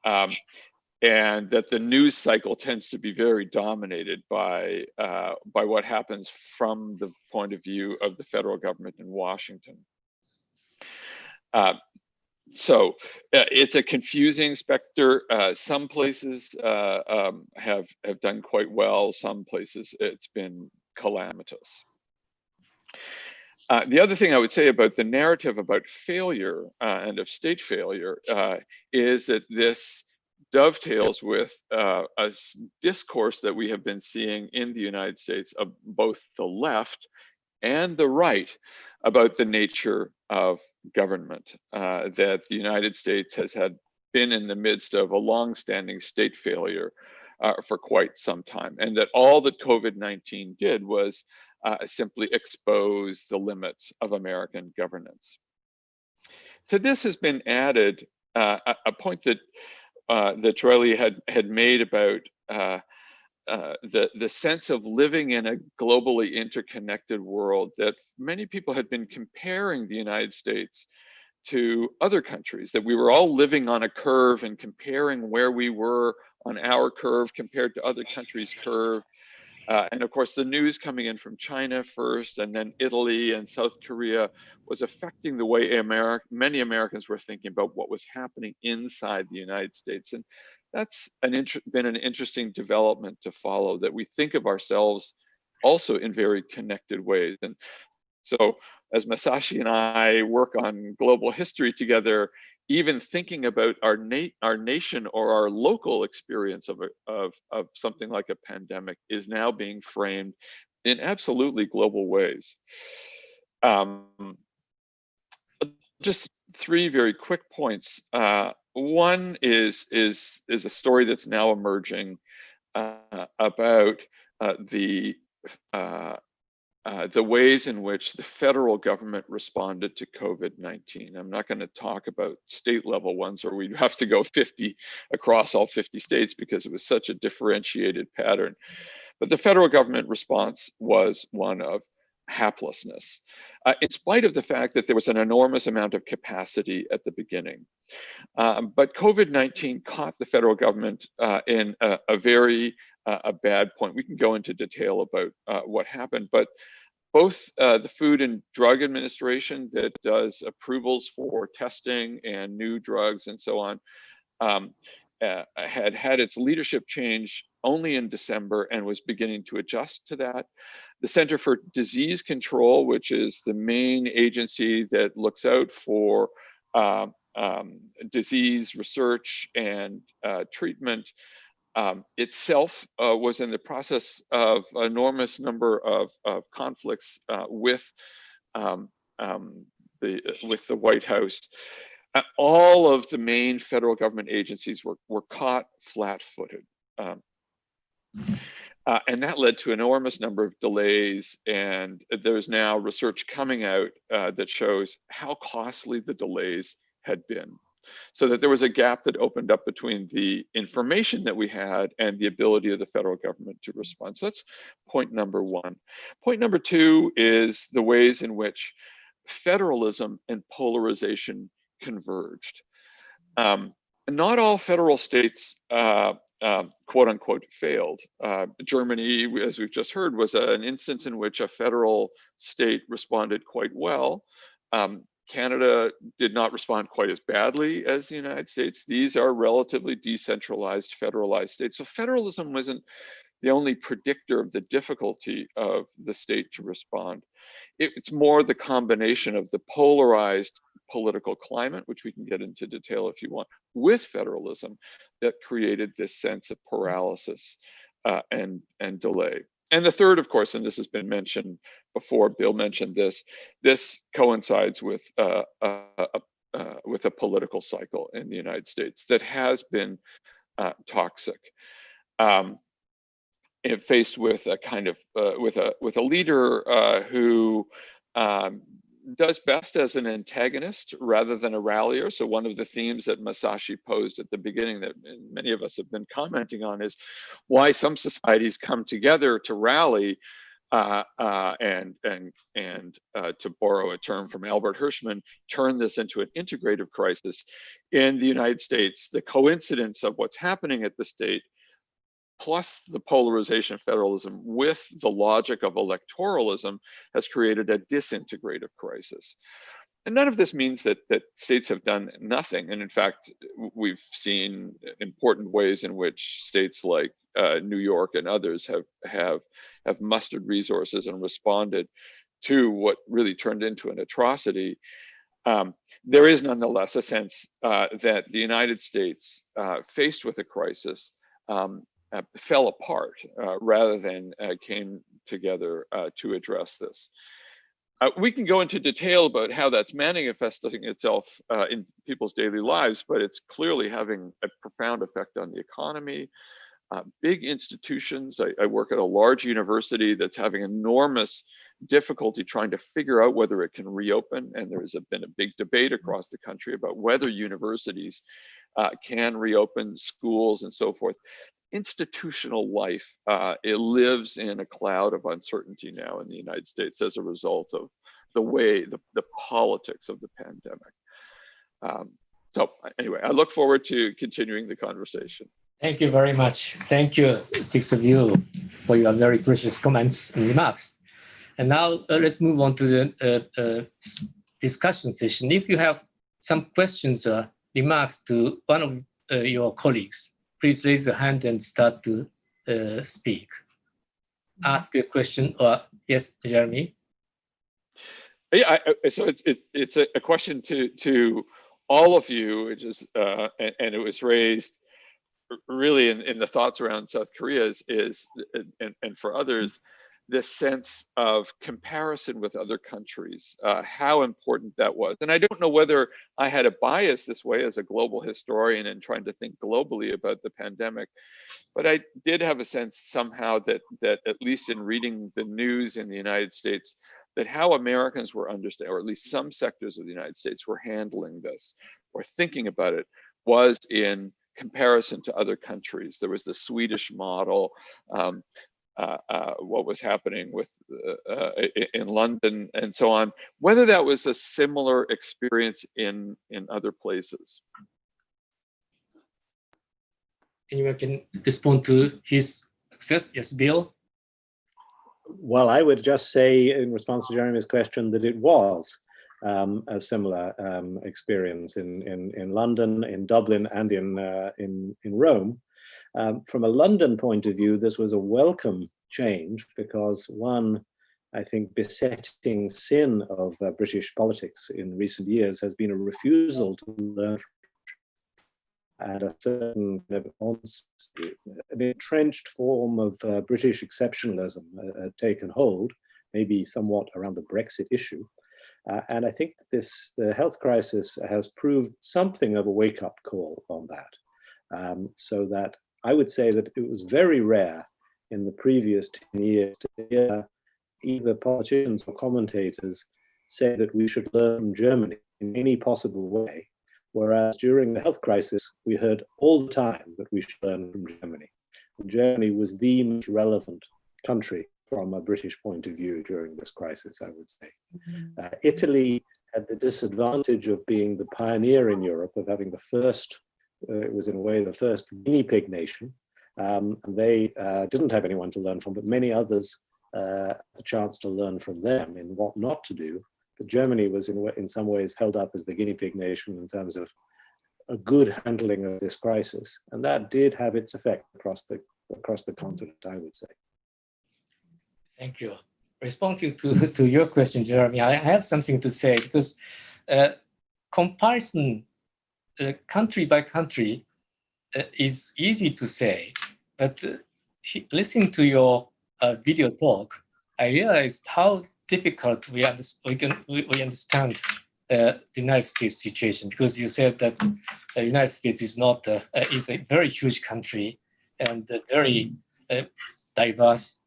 And that the news cycle tends to be very dominated by what happens from the point of view of the federal government in Washington. So it's a confusing specter. Some places have done quite well. Some places it's been calamitous. The other thing I would say about the narrative about failure and of state failure is that this dovetails with a discourse that we have been seeing in the United States of both the left and the right about the nature of government, that the United States has been in the midst of a long-standing state failure for quite some time, and that all that COVID-19 did was simply expose the limits of American governance. To this has been added a point that that Cheol had made about the sense of living in a globally interconnected world, that many people had been comparing the United States to other countries, that we were all living on a curve and comparing where we were on our curve compared to other countries' curve. And of course, the news coming in from China first, and then Italy and South Korea, was affecting the way many Americans were thinking about what was happening inside the United States. And that's been an interesting development to follow, that we think of ourselves also in very connected ways. And so as Masashi and I work on global history together, even thinking about our nation or our local experience of something like a pandemic is now being framed in absolutely global ways. Just three very quick points. One is a story that's now emerging about the ways in which the federal government responded to COVID-19. I'm not going to talk about state level ones, or we'd have to go 50 across all 50 states because it was such a differentiated pattern. But the federal government response was one of haplessness, in spite of the fact that there was an enormous amount of capacity at the beginning. But COVID-19 caught the federal government in a very bad point. We can go into detail about what happened, but both the Food and Drug Administration, that does approvals for testing and new drugs and so on, had its leadership change only in December and was beginning to adjust to that. The Center for Disease Control, which is the main agency that looks out for disease research and treatment, itself was in the process of an enormous number of conflicts with the White House. All of the main federal government agencies were caught flat-footed. And that led to an enormous number of delays, and there's now research coming out that shows how costly the delays had been. So that there was a gap that opened up between the information that we had and the ability of the federal government to respond. So that's point number one. Point number two is the ways in which federalism and polarization converged. Not all federal states quote unquote failed. Germany, as we've just heard, was an instance in which a federal state responded quite well. Canada did not respond quite as badly as the United States. These are relatively decentralized, federalized states. So federalism wasn't the only predictor of the difficulty of the state to respond. It's more the combination of the polarized political climate, which we can get into detail if you want, with federalism, that created this sense of paralysis and delay. And the third, of course, and this has been mentioned before, Bill mentioned this coincides with a political cycle in the United States that has been toxic. Faced with a kind of with a leader who does best as an antagonist rather than a rallier. So one of the themes that Masashi posed at the beginning that many of us have been commenting on is why some societies come together to rally and to borrow a term from Albert Hirschman, turn this into an integrative crisis. In the United States, the coincidence of what's happening at the state plus the polarization of federalism with the logic of electoralism has created a disintegrative crisis. And none of this means that states have done nothing. And in fact, we've seen important ways in which states like New York and others have mustered resources and responded to what really turned into an atrocity. There is nonetheless a sense that the United States, faced with a crisis, fell apart rather than came together to address this. We can go into detail about how that's manifesting itself in people's daily lives, but it's clearly having a profound effect on the economy. Big institutions, I work at a large university that's having enormous difficulty trying to figure out whether it can reopen, and there's been a big debate across the country about whether universities can reopen, schools and so forth. institutional life, it lives in a cloud of uncertainty now in the United States as a result of the way, the politics of the pandemic. So anyway, I look forward to continuing the conversation. Thank you very much. Thank you, six of you, for your very precious comments and remarks. And now let's move on to the discussion session. If you have some questions or remarks to one of your colleagues, please raise your hand and start to speak. Ask a question, or yes, Jeremy? Yeah, so it's a question to all of you, which is, and it was raised really in the thoughts around South Korea and for others, this sense of comparison with other countries, how important that was. And I don't know whether I had a bias this way as a global historian and trying to think globally about the pandemic, but I did have a sense somehow that at least in reading the news in the United States, that how Americans were understanding, or at least some sectors of the United States were handling this or thinking about it, was in comparison to other countries. There was the Swedish model, what was happening with in London and so on, whether that was a similar experience in other places. Anyone can respond to his success? Yes, Bill? Well, I would just say in response to Jeremy's question that it was a similar experience in London, in Dublin, and in Rome. From a London point of view, this was a welcome change because one, I think, besetting sin of British politics in recent years has been a refusal to learn and a certain an entrenched form of British exceptionalism taken hold, maybe somewhat around the Brexit issue. And I think the health crisis has proved something of a wake-up call on that. So that I would say that it was very rare in the previous 10 years to hear either politicians or commentators say that we should learn from Germany in any possible way. Whereas during the health crisis, we heard all the time that we should learn from Germany. And Germany was the most relevant country from a British point of view during this crisis, I would say. Italy had the disadvantage of being the pioneer in Europe, of having the first, it was in a way the first guinea pig nation. And they didn't have anyone to learn from, but many others had the chance to learn from them in what not to do. But Germany was in some ways held up as the guinea pig nation in terms of a good handling of this crisis. And that did have its effect across the continent, I would say. Thank you. Responding to your question, Jeremy, I have something to say because comparison country by country is easy to say, but listening to your video talk, I realized how difficult we understand the United States situation, because you said that the United States is not is a very huge country and very diverse,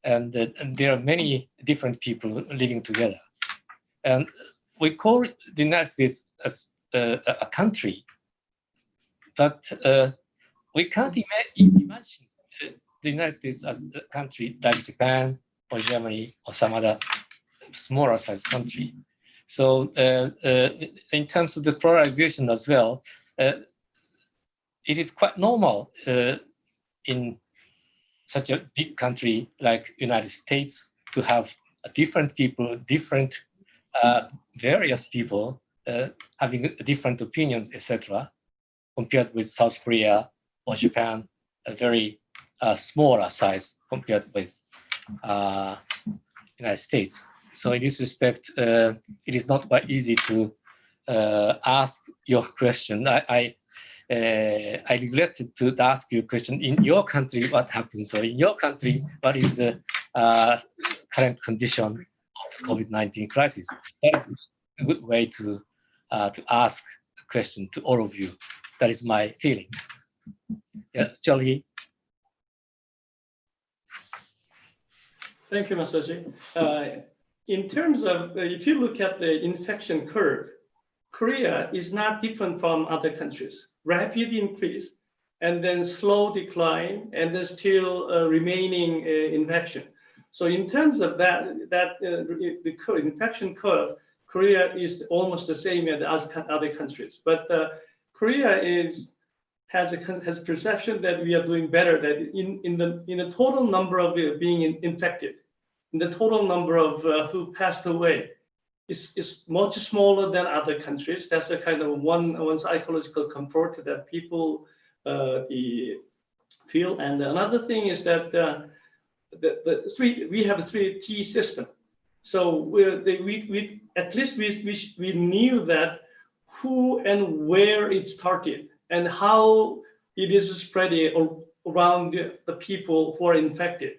and there are many different people living together, and we call the United States as a country, but we can't imagine the United States as a country like Japan or Germany or some other smaller size country. So in terms of the polarization as well, it is quite normal in such a big country like United States to have different people, different various people having different opinions, etc., compared with South Korea or Japan, a very smaller size compared with United States. So in this respect, it is not quite easy to ask your question. I regretted to ask you a question. In your country, what happens? So in your country, what is the current condition of the COVID-19 crisis? That is a good way to ask a question to all of you. That is my feeling. Yeah, Charlie. Thank you, Masashi. In terms of, if you look at the infection curve, Korea is not different from other countries. Rapid increase, and then slow decline, and then still remaining infection. So in terms of the infection curve, Korea is almost the same as other countries. But Korea has perception that we are doing better. That in the total number of being infected, in the total number of who passed away, is much smaller than other countries. That's a kind of one psychological comfort that people feel. And another thing is that we have a 3T system. So we at least we knew that who and where it started and how it is spreading around the people who are infected.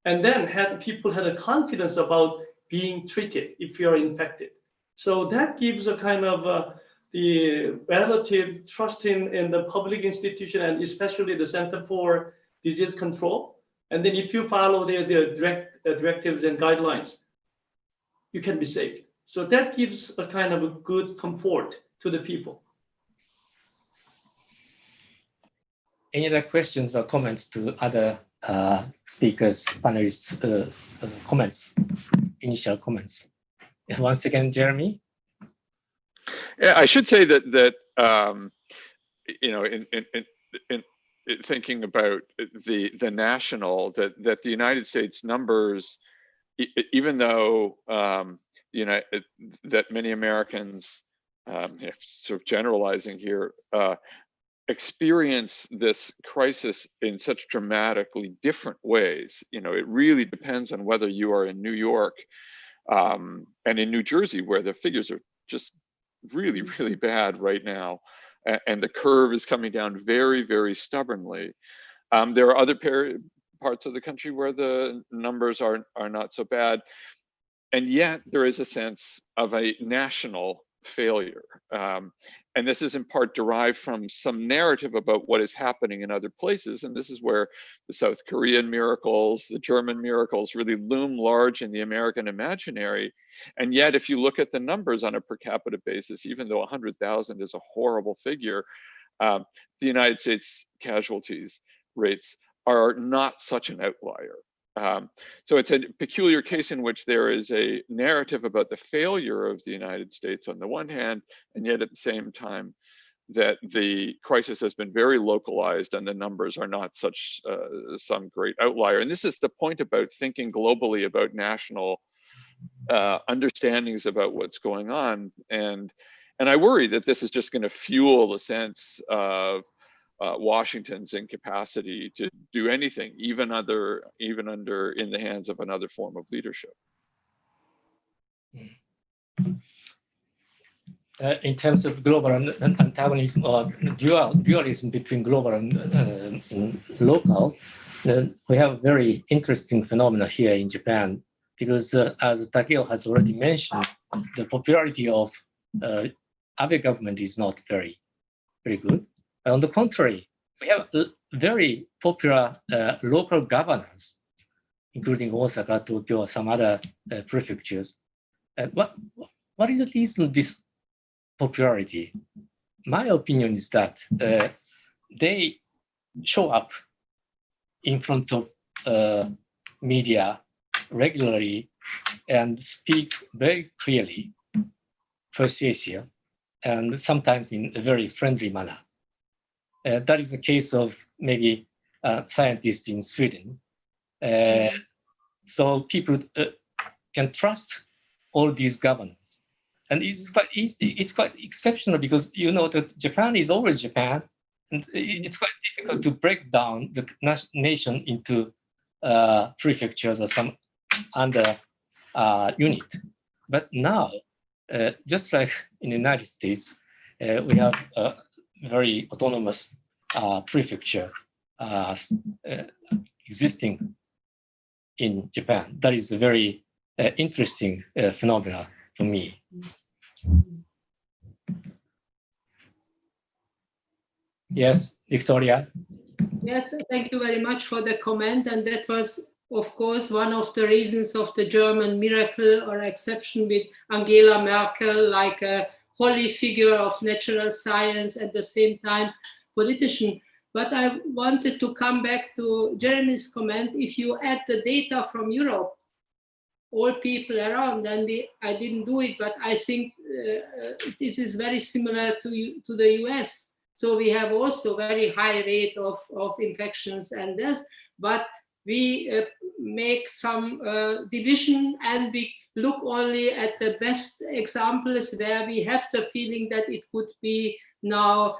And then people had a confidence about being treated if you are infected. So that gives a kind of the relative trust in the public institution, and especially the Center for Disease Control. And then if you follow their directives and guidelines, you can be safe. So that gives a kind of a good comfort to the people. Any other questions or comments to other speakers, panelists' comments, initial comments? Once again, Jeremy. Yeah, I should say that you know, in thinking about the national, that the United States numbers, even though that many Americans, sort of generalizing here, experience this crisis in such dramatically different ways. You know, it really depends on whether you are in New York and in New Jersey, where the figures are just really, really bad right now, and the curve is coming down very, very stubbornly. There are other parts of the country where the numbers are not so bad, and yet there is a sense of a national failure. And this is in part derived from some narrative about what is happening in other places. And this is where the South Korean miracles, the German miracles really loom large in the American imaginary. And yet, if you look at the numbers on a per capita basis, even though 100,000 is a horrible figure, the United States casualties rates are not such an outlier. So it's a peculiar case in which there is a narrative about the failure of the United States on the one hand, and yet at the same time that the crisis has been very localized and the numbers are not such some great outlier. And this is the point about thinking globally about national understandings about what's going on. And I worry that this is just going to fuel a sense of Washington's incapacity to do anything, even under in the hands of another form of leadership. In terms of global antagonism or dualism between global and local, we have a very interesting phenomena here in Japan, because as Takeo has already mentioned, the popularity of Abe government is not very good. On the contrary, we have very popular local governors, including Osaka, Tokyo, or some other prefectures. What is the reason of this popularity? My opinion is that they show up in front of media regularly and speak very clearly, persuasive, and sometimes in a very friendly manner. That is the case of maybe scientists in Sweden. So people can trust all these governors. And it's quite easy, it's quite exceptional, because you know that Japan is always Japan. And it's quite difficult to break down the nation into prefectures or some under unit. But now, just like in the United States, we have very autonomous prefecture existing in Japan. That is a very interesting phenomenon for me. Yes, Victoria. Yes, thank you very much for the comment. And that was, of course, one of the reasons of the German miracle or exception with Angela Merkel, like a holy figure of natural science, at the same time politician. But I wanted to come back to Jeremy's comment. If you add the data from Europe, all people around, and I didn't do it, but I think this is very similar to the US. So we have also very high rate of infections and deaths, but we make some division, and we look only at the best examples where we have the feeling that it could be now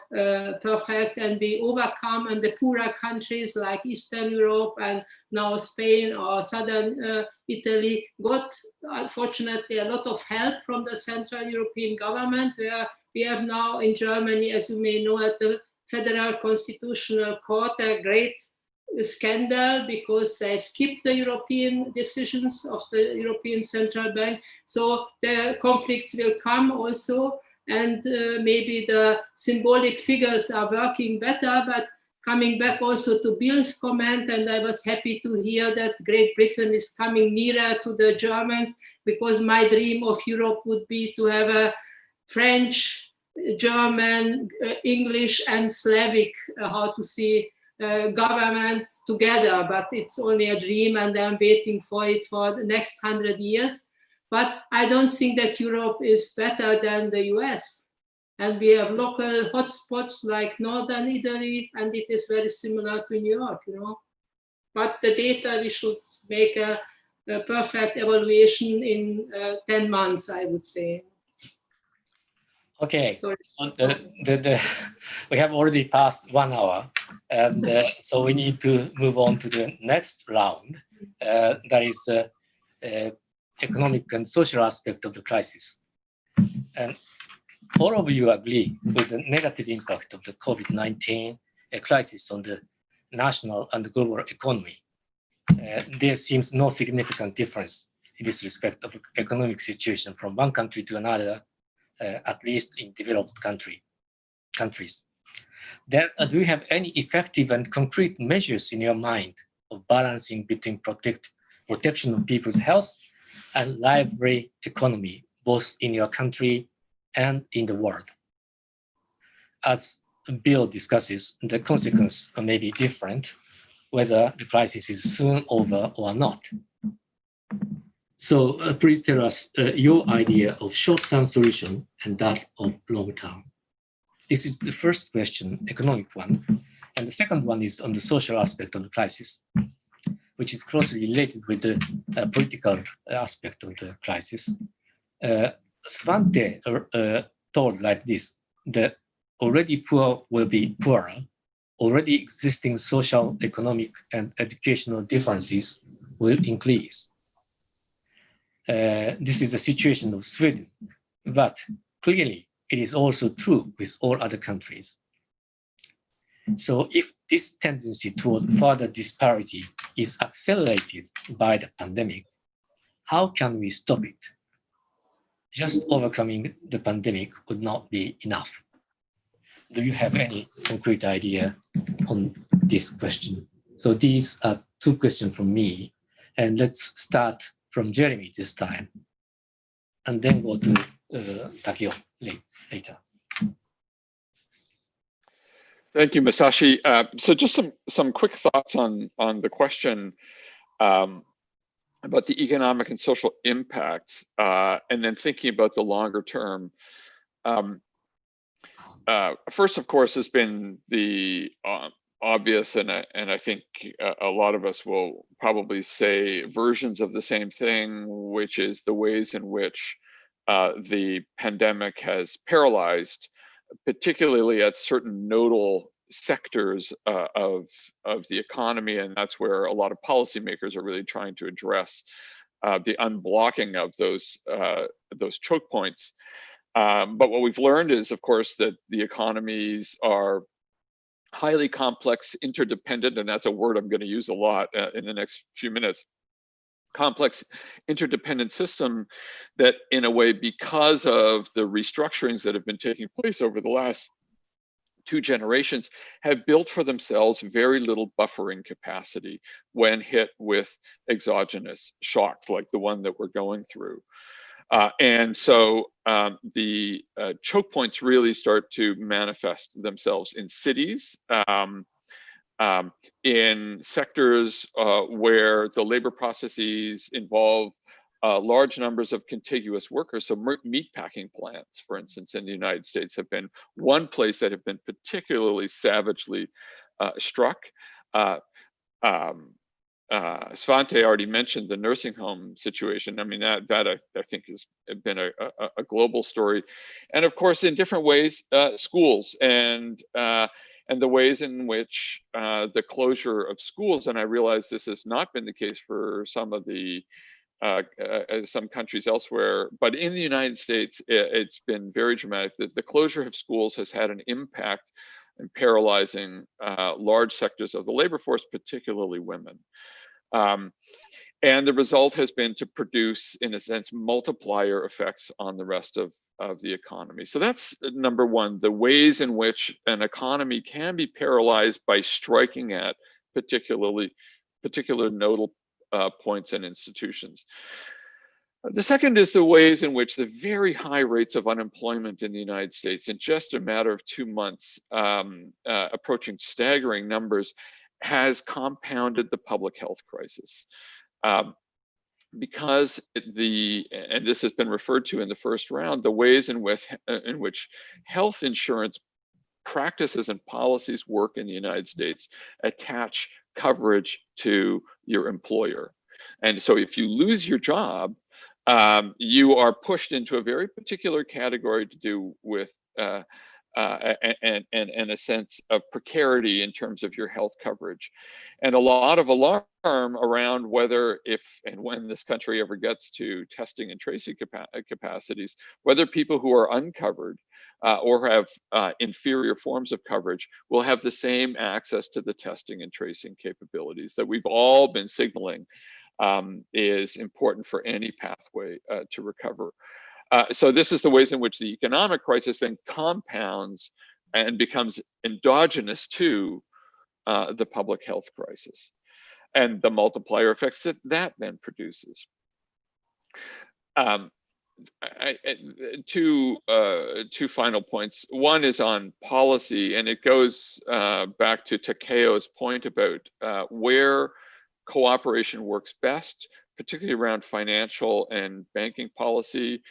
perfect and be overcome, and the poorer countries like Eastern Europe and now Spain or Southern Italy got, unfortunately, a lot of help from the Central European government, where we have now in Germany, as you may know, at the Federal Constitutional Court, a great scandal because they skipped the European decisions of the European Central Bank. So the conflicts will come also, and maybe the symbolic figures are working better. But coming back also to Bill's comment, and I was happy to hear that Great Britain is coming nearer to the Germans, because my dream of Europe would be to have a French, German, English and Slavic, government together, but it's only a dream, and I'm waiting for it for the next 100 years. But I don't think that Europe is better than the US. And we have local hotspots like Northern Italy, and it is very similar to New York, you know. But the data, we should make a perfect evaluation in 10 months, I would say. Okay, so we have already passed 1 hour, and so we need to move on to the next round. That is economic and social aspect of the crisis. And all of you agree with the negative impact of the COVID-19 crisis on the national and global economy. There seems no significant difference in this respect of economic situation from one country to another, at least in developed countries. Then, do you have any effective and concrete measures in your mind of balancing between protection of people's health and lively economy, both in your country and in the world? As Bill discusses, the consequences may be different, whether the crisis is soon over or not. So please tell us your idea of short-term solution and that of long-term. This is the first question, economic one. And the second one is on the social aspect of the crisis, which is closely related with the political aspect of the crisis. Svante told like this: the already poor will be poorer, already existing social, economic, and educational differences will increase. This is the situation of Sweden, but clearly it is also true with all other countries. So if this tendency toward further disparity is accelerated by the pandemic, how can we stop it? Just overcoming the pandemic would not be enough. Do you have any concrete idea on this question? So these are 2 questions from me, and let's start from Jeremy this time, and then go to Takeo later. Thank you, Masashi. So just some quick thoughts on the question about the economic and social impacts, and then thinking about the longer term. First, of course, has been the obvious, and I think a lot of us will probably say versions of the same thing, which is the ways in which the pandemic has paralyzed, particularly at certain nodal sectors of the economy, and that's where a lot of policymakers are really trying to address the unblocking of those choke points. But what we've learned is, of course, that the economies are highly complex, interdependent, and that's a word I'm going to use a lot in the next few minutes. Complex, interdependent system that, in a way, because of the restructurings that have been taking place over the last 2 generations, have built for themselves very little buffering capacity when hit with exogenous shocks like the one that we're going through. And so the choke points really start to manifest themselves in cities, in sectors where the labor processes involve large numbers of contiguous workers. So meatpacking plants, for instance, in the United States have been one place that have been particularly savagely struck. Svante already mentioned the nursing home situation. I mean, that I think has been a global story. And of course, in different ways, schools and the ways in which the closure of schools, and I realize this has not been the case for some of the some countries elsewhere, but in the United States, it's been very dramatic. The closure of schools has had an impact in paralyzing large sectors of the labor force, particularly women. And the result has been to produce, in a sense, multiplier effects on the rest of the economy. So that's number one, the ways in which an economy can be paralyzed by striking at particular nodal points and institutions. The second is the ways in which the very high rates of unemployment in the United States, in just a matter of 2 months, approaching staggering numbers, has compounded the public health crisis. Because and this has been referred to in the first round, the ways in which health insurance practices and policies work in the United States attach coverage to your employer. And so if you lose your job, you are pushed into a very particular category to do with and a sense of precarity in terms of your health coverage, and a lot of alarm around whether, if and when this country ever gets to testing and tracing capacities, whether people who are uncovered or have inferior forms of coverage will have the same access to the testing and tracing capabilities that we've all been signaling is important for any pathway to recover. So this is the ways in which the economic crisis then compounds and becomes endogenous to the public health crisis, and the multiplier effects that then produces. Two final points. One is on policy, and it goes back to Takeo's point about where cooperation works best, particularly around financial and banking policy.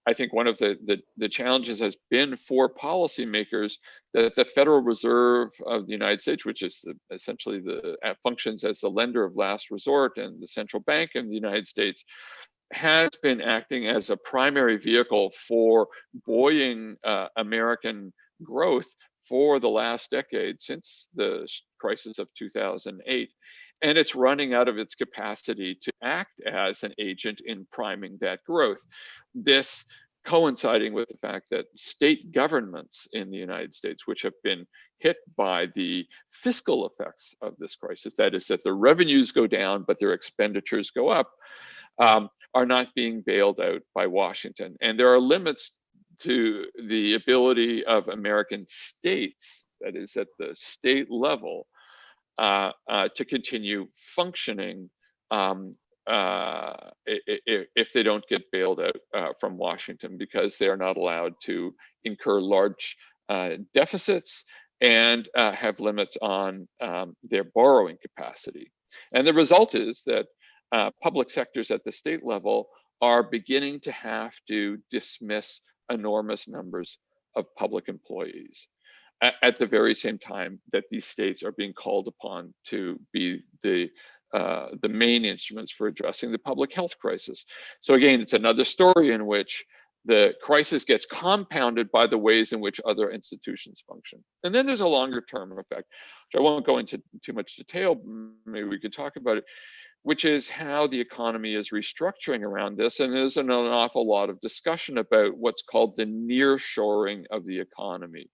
I think one of the challenges has been for policymakers that the Federal Reserve of the United States, which is essentially functions as the lender of last resort and the central bank in the United States, has been acting as a primary vehicle for buoying American growth for the last decade, since the crisis of 2008. And it's running out of its capacity to act as an agent in priming that growth. This coinciding with the fact that state governments in the United States, which have been hit by the fiscal effects of this crisis, that is, that their revenues go down, but their expenditures go up, are not being bailed out by Washington. And there are limits to the ability of American states, that is, at the state level, to continue functioning if they don't get bailed out from Washington, because they are not allowed to incur large deficits and have limits on their borrowing capacity. And the result is that public sectors at the state level are beginning to have to dismiss enormous numbers of public employees, at the very same time that these states are being called upon to be the main instruments for addressing the public health crisis. So again, it's another story in which the crisis gets compounded by the ways in which other institutions function. And then there's a longer term effect, which I won't go into too much detail, maybe we could talk about it, which is how the economy is restructuring around this. And there's an awful lot of discussion about what's called the nearshoring of the economy,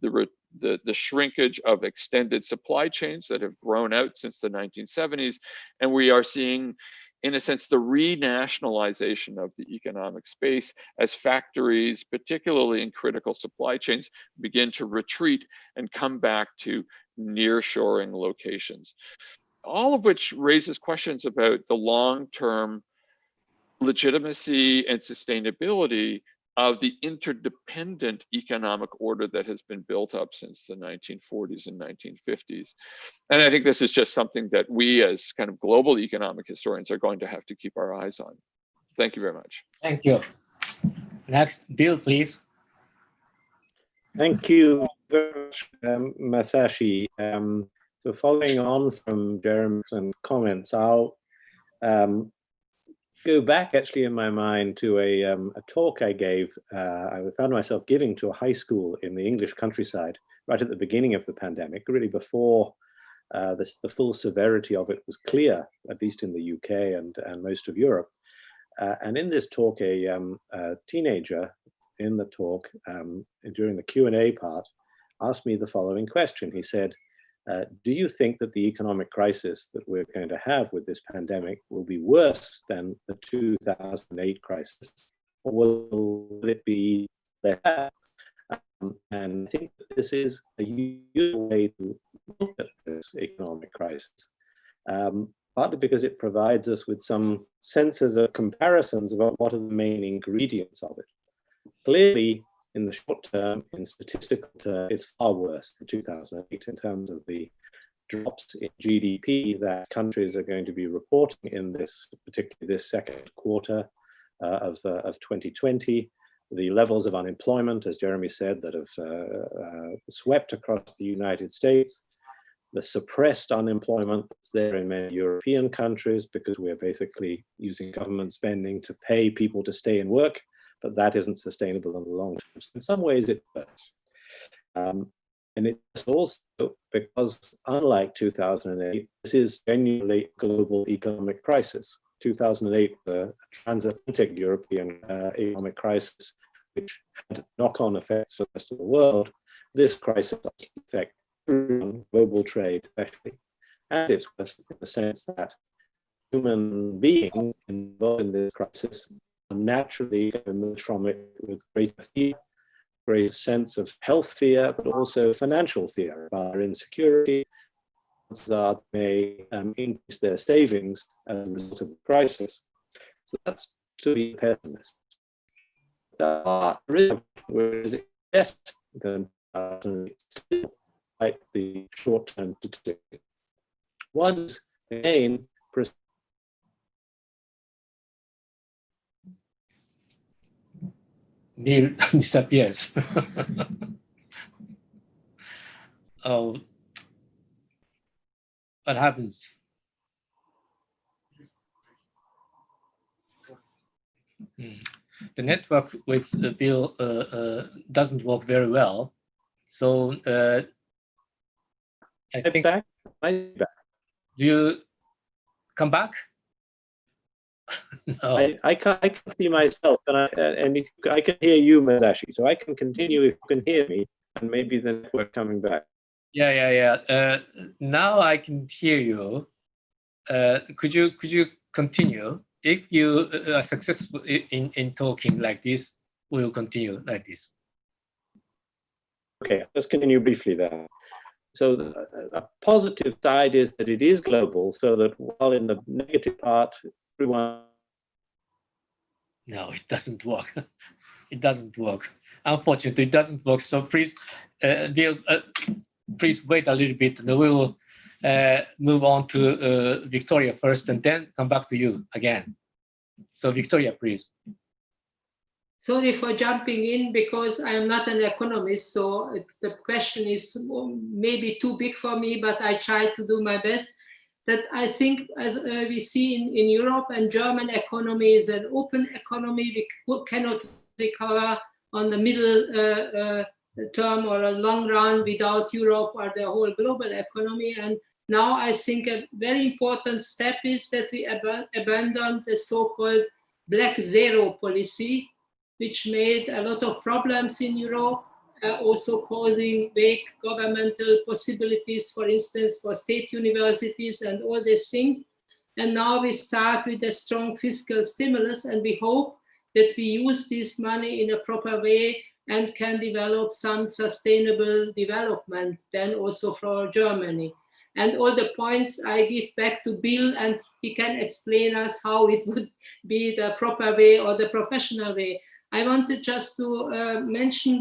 the shrinkage of extended supply chains that have grown out since the 1970s. And we are seeing, in a sense, the renationalization of the economic space as factories, particularly in critical supply chains, begin to retreat and come back to nearshoring locations. All of which raises questions about the long-term legitimacy and sustainability of the interdependent economic order that has been built up since the 1940s and 1950s. And I think this is just something that we as kind of global economic historians are going to have to keep our eyes on. Thank you very much. Thank you. Next, Bill, please. Thank you very much, Masashi. So following on from Jeremy's comments, I'll go back actually in my mind to a talk I gave. I found myself giving to a high school in the English countryside right at the beginning of the pandemic, really before the full severity of it was clear, at least in the UK and most of Europe. And in this talk, a teenager in the talk, during the Q&A part, asked me the following question. He said, do you think that the economic crisis that we're going to have with this pandemic will be worse than the 2008 crisis, or will it be better? And I think that this is a useful way to look at this economic crisis, partly because it provides us with some senses of comparisons about what are the main ingredients of it. Clearly, in the short term, in statistical terms, it's far worse than 2008 in terms of the drops in GDP that countries are going to be reporting in this, particularly this second quarter of 2020. The levels of unemployment, as Jeremy said, that have swept across the United States. The suppressed unemployment that's there in many European countries because we're basically using government spending to pay people to stay and work, but that isn't sustainable in the long term. So in some ways it works. And it's also because, unlike 2008, this is genuinely a global economic crisis. 2008, the transatlantic European economic crisis, which had knock-on effects for the rest of the world, this crisis affects global trade especially. And it's worse in the sense that human beings involved in this crisis are naturally going to emerge from it with greater fear, greater sense of health fear, but also financial fear about insecurity. They may increase their savings as a result of the crisis. So that's to be a pessimist. Where is it better than still like the short-term statistics? One is, again, Bill disappears. Oh, what happens? The network with Bill doesn't work very well. So I think, back. Do you come back? No. I can see myself, and I can hear you, Masashi. So I can continue if you can hear me, and maybe the network coming back. Yeah. Now I can hear you. Could you continue? If you are successful in talking like this, we'll continue like this. Okay, let's continue briefly then. So the positive side is that it is global, so that while in the negative part, everyone... No, it doesn't work. It doesn't work. Unfortunately, it doesn't work. So please, Bill, please wait a little bit, and we will move on to Viktoria first, and then come back to you again. So Viktoria, please. Sorry for jumping in because I'm not an economist, so the question is maybe too big for me, but I try to do my best. That I think, as we see in Europe, and German economy is an open economy. We cannot recover on the middle term or a long run without Europe or the whole global economy. And now I think a very important step is that we abandon the so-called black zero policy, which made a lot of problems in Europe, also causing vague governmental possibilities, for instance, for state universities and all these things. And now we start with a strong fiscal stimulus, and we hope that we use this money in a proper way and can develop some sustainable development then also for Germany. And all the points I give back to Bill, and he can explain us how it would be the proper way or the professional way. I wanted just to mention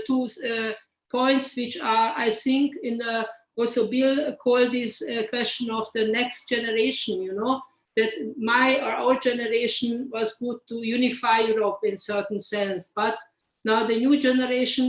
two points which are, I think, in the also Bill called this question of the next generation, you know, that my or our generation was good to unify Europe in certain sense, but now the new generation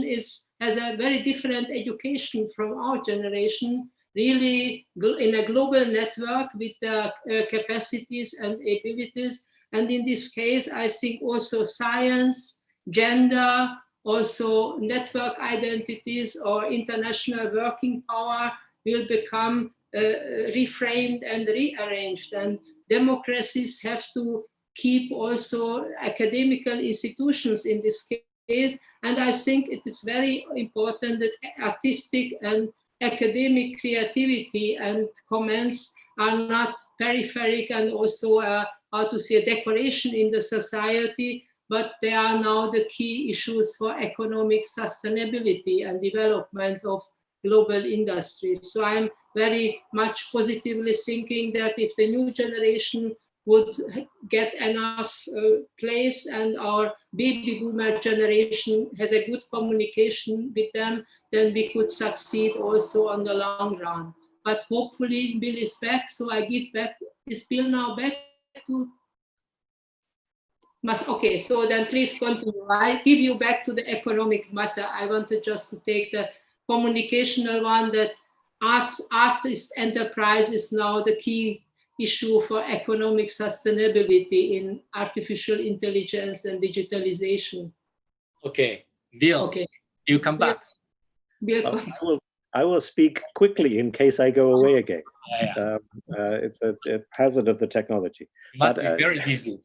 has a very different education from our generation, really in a global network with the capacities and abilities. And in this case, I think also science, gender, also network identities or international working power will become reframed and rearranged. And democracies have to keep also academical institutions in this case. And I think it is very important that artistic and academic creativity and comments are not peripheric and also, how to say, decoration in the society, but they are now the key issues for economic sustainability and development of global industries. So I'm very much positively thinking that if the new generation would get enough place and our baby boomer generation has a good communication with them, then we could succeed also on the long run. But hopefully Bill is back, so I give back, is Bill now back to? Okay, so then please continue. I give you back to the economic matter. I wanted just to take the communicational one, that artist enterprise is now the key issue for economic sustainability in artificial intelligence and digitalization. Okay, Bill, okay. You come back. Bill, I will speak quickly in case I go away again. Yeah. It's a hazard of the technology. You must be very busy.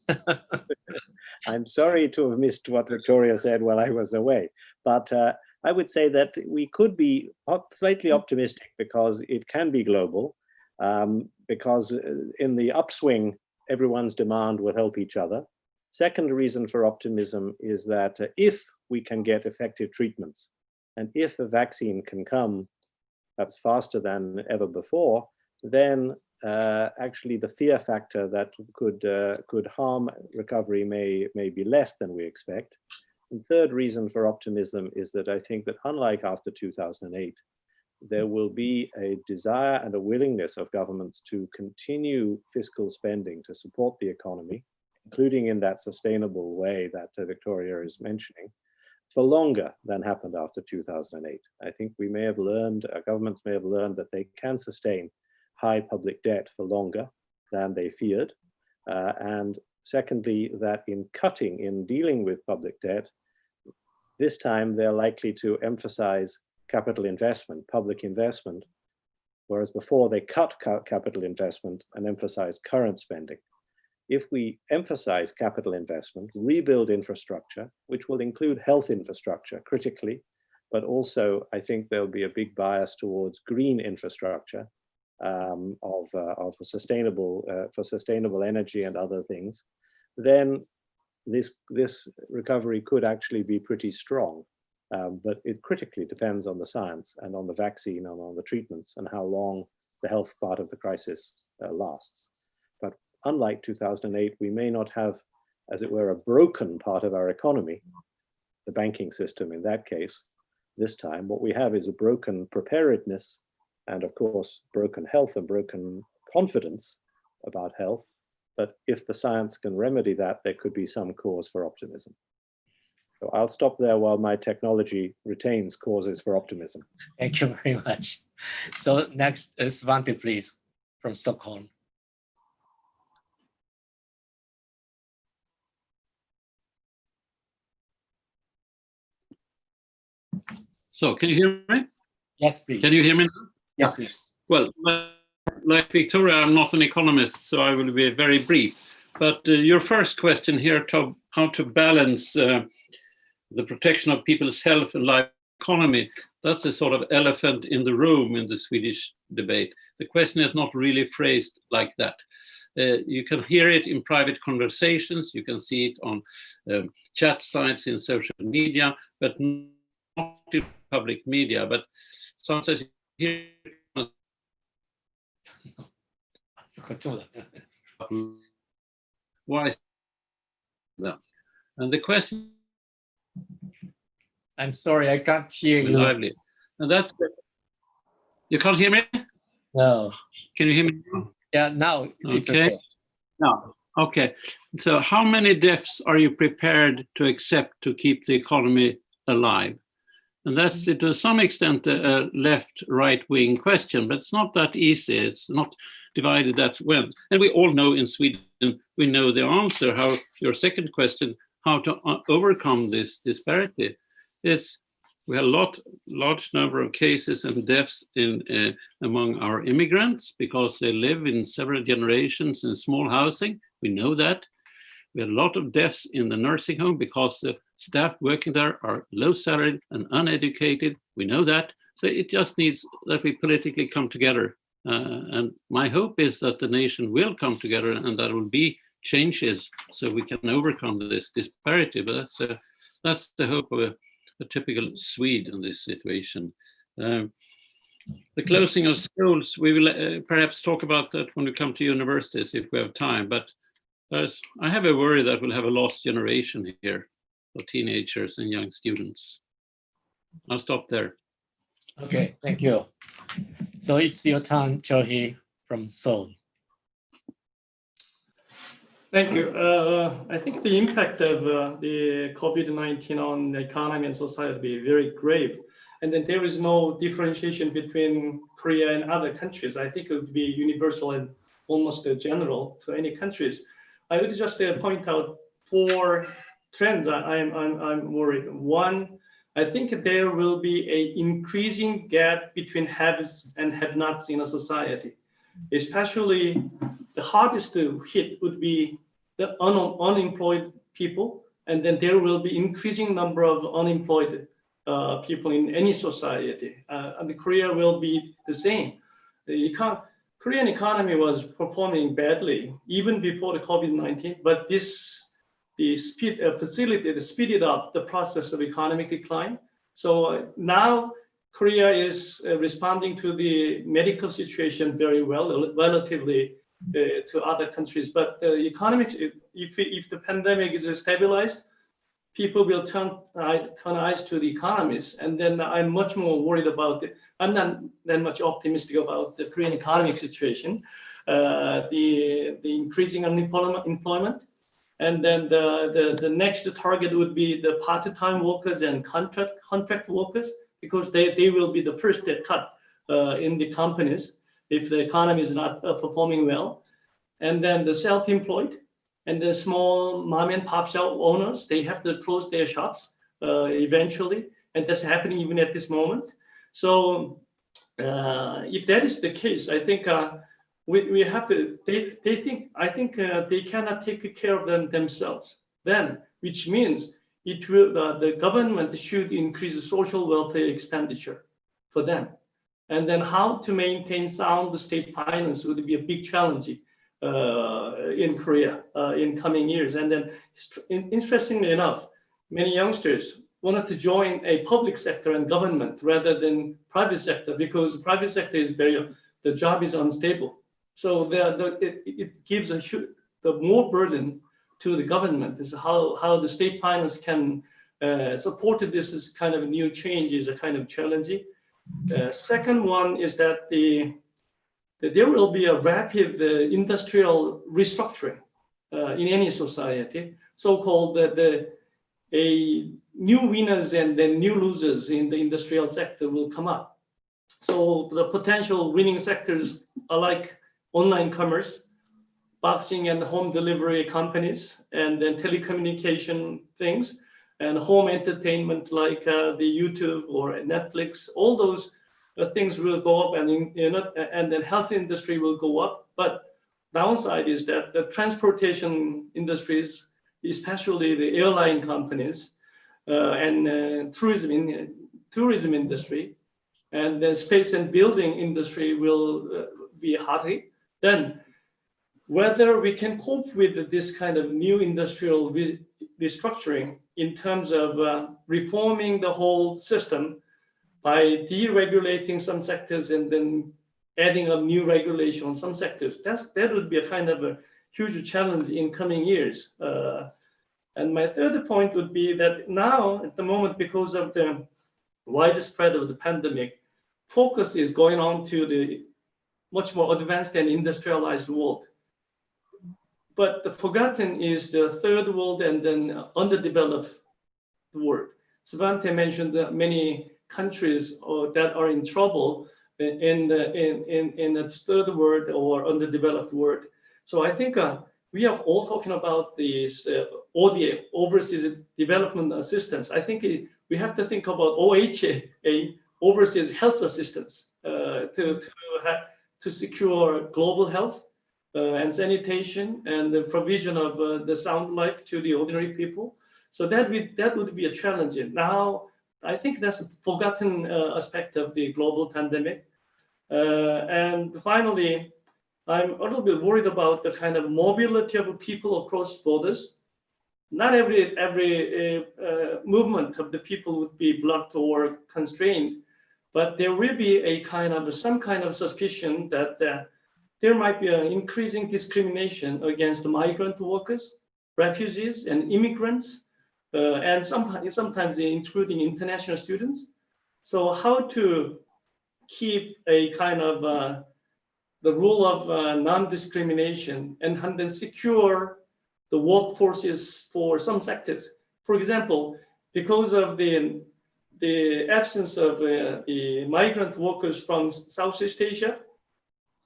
I'm sorry to have missed what Viktoria said while I was away, but I would say that we could be slightly optimistic because it can be global, because in the upswing, everyone's demand will help each other. Second reason for optimism is that if we can get effective treatments, and if a vaccine can come perhaps faster than ever before, then actually the fear factor that could harm recovery may be less than we expect. And third reason for optimism is that I think that unlike after 2008, there will be a desire and a willingness of governments to continue fiscal spending to support the economy, including in that sustainable way that Viktoria is mentioning, for longer than happened after 2008. I think we may have learned, governments may have learned that they can sustain high public debt for longer than they feared. And secondly, that in dealing with public debt, this time they're likely to emphasize capital investment, public investment, whereas before they cut capital investment and emphasized current spending. If we emphasize capital investment, rebuild infrastructure, which will include health infrastructure critically, but also I think there'll be a big bias towards green infrastructure for sustainable energy and other things, then this recovery could actually be pretty strong. But it critically depends on the science and on the vaccine and on the treatments and how long the health part of the crisis lasts. But unlike 2008, we may not have, as it were, a broken part of our economy, the banking system in that case. This time, what we have is a broken preparedness and of course, broken health and broken confidence about health. But if the science can remedy that, there could be some cause for optimism. So I'll stop there while my technology retains causes for optimism. Thank you very much. So next is Svante, please, from Stockholm. So can you hear me? Yes, please. Can you hear me now? Yes, yes. Well, like Viktoria, I'm not an economist, so I will be very brief. But your first question here, how to balance the protection of people's health and life economy, that's a sort of elephant in the room in the Swedish debate. The question is not really phrased like that. You can hear it in private conversations, you can see it on chat sites in social media, but not in public media. But sometimes you hear why is that? And the question I'm sorry, I can't hear you. Lively. And that's, you can't hear me? No. Can you hear me? Yeah, now it's okay. No. Okay. So how many deaths are you prepared to accept to keep the economy alive? And that's to some extent a left, right-wing question, but it's not that easy. It's not divided that well. And we all know in Sweden, we know the answer, how your second question, how to overcome this disparity. We have a large number of cases and deaths among our immigrants because they live in several generations in small housing. We know that. We have a lot of deaths in the nursing home because the staff working there are low salaried and uneducated. We know that. So it just needs that we politically come together. And my hope is that the nation will come together and there will be changes so we can overcome this disparity. But that's the hope of a typical Swede in this situation. The closing of schools, we will perhaps talk about that when we come to universities if we have time. But I have a worry that we'll have a lost generation here of teenagers and young students. I'll stop there. Okay, thank you. So it's your turn, Cheol from Seoul. Thank you. I think the impact of the COVID-19 on the economy and society will be very grave. And then there is no differentiation between Korea and other countries. I think it would be universal and almost general to any countries. I would just point out 4 trends that I'm worried. One, I think there will be an increasing gap between haves and have-nots in a society. Especially the hardest to hit would be the unemployed people, and then there will be increasing number of unemployed people in any society. And Korea will be the same. The Korean economy was performing badly even before the COVID-19, but the speeded up the process of economic decline. So now Korea is responding to the medical situation very well, relatively to other countries. But the economics, if the pandemic is stabilized, people will turn eyes to the economies. And then I'm much more worried about it. I'm not that much optimistic about the Korean economic situation, the increasing unemployment. And then the next target would be the part-time workers and contract workers, because they will be the first that cut in the companies if the economy is not performing well. And then the self-employed and the small mom and pop shop owners, they have to close their shops eventually. And that's happening even at this moment. So if that is the case, I think we have to, I think they cannot take care of themselves then, which means it will, the government should increase the social welfare expenditure for them. And then how to maintain sound state finance would be a big challenge in Korea in coming years. And then interestingly enough, many youngsters wanted to join a public sector and government rather than private sector, because the private sector is the job is unstable. So it gives the more burden to the government. Is how the state finance can support this kind of new change is a kind of challenging. Second one is that there will be a rapid industrial restructuring in any society, so-called a new winners and then new losers in the industrial sector will come up. So the potential winning sectors are like online commerce, boxing and home delivery companies, and then telecommunication things, and home entertainment like the YouTube or Netflix. All those things will go up, and then health industry will go up. But downside is that the transportation industries, especially the airline companies and tourism industry, and the space and building industry will be hotty. Then whether we can cope with this kind of new industrial restructuring in terms of reforming the whole system by deregulating some sectors and then adding a new regulation on some sectors, that would be a kind of a huge challenge in coming years. And my third point would be that now, at the moment, because of the widespread of the pandemic, focus is going on to the much more advanced and industrialized world. But the forgotten is the third world and then underdeveloped world. Svante mentioned that many countries that are in trouble in the third world or underdeveloped world. So I think we are all talking about this ODA, Overseas Development Assistance. I think we have to think about OHA, Overseas Health Assistance, to secure global health and sanitation and the provision of the sound life to the ordinary people. So that would be a challenge. Now, I think that's a forgotten aspect of the global pandemic. And finally, I'm a little bit worried about the kind of mobility of people across borders. Not every movement of the people would be blocked or constrained, but there will be a some kind of suspicion that there might be an increasing discrimination against migrant workers, refugees, and immigrants, and sometimes including international students. So how to keep a kind of the rule of non-discrimination and then secure the workforces for some sectors. For example, because of the absence of the migrant workers from Southeast Asia,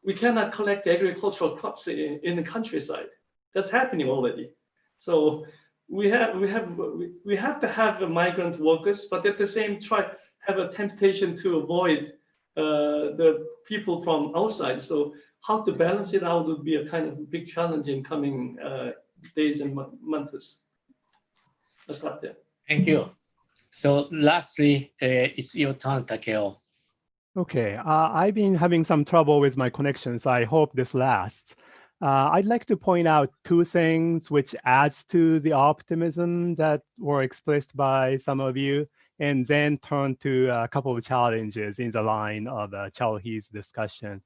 we cannot collect agricultural crops in the countryside. That's happening already. So we have to have the migrant workers, but at the same time have a temptation to avoid the people from outside. So how to balance it out would be a kind of big challenge in coming days and months. I'll stop there. Thank you. So lastly, it's your turn, Takeo. Okay, I've been having some trouble with my connection, so I hope this lasts. I'd like to point out two things which adds to the optimism that were expressed by some of you, and then turn to a couple of challenges in the line of Cheol-hee's discussion.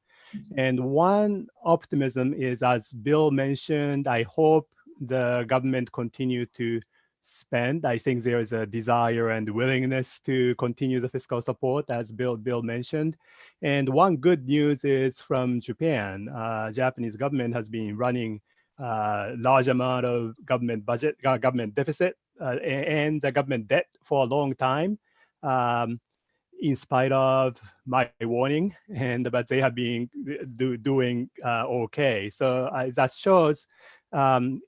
And one optimism is, as Bill mentioned, I hope the government continue to spend. I think there is a desire and willingness to continue the fiscal support, as Bill mentioned. And one good news is from Japan. Japanese government has been running a large amount of government budget, government deficit, and the government debt for a long time, in spite of my warning, but they have been doing okay. So that shows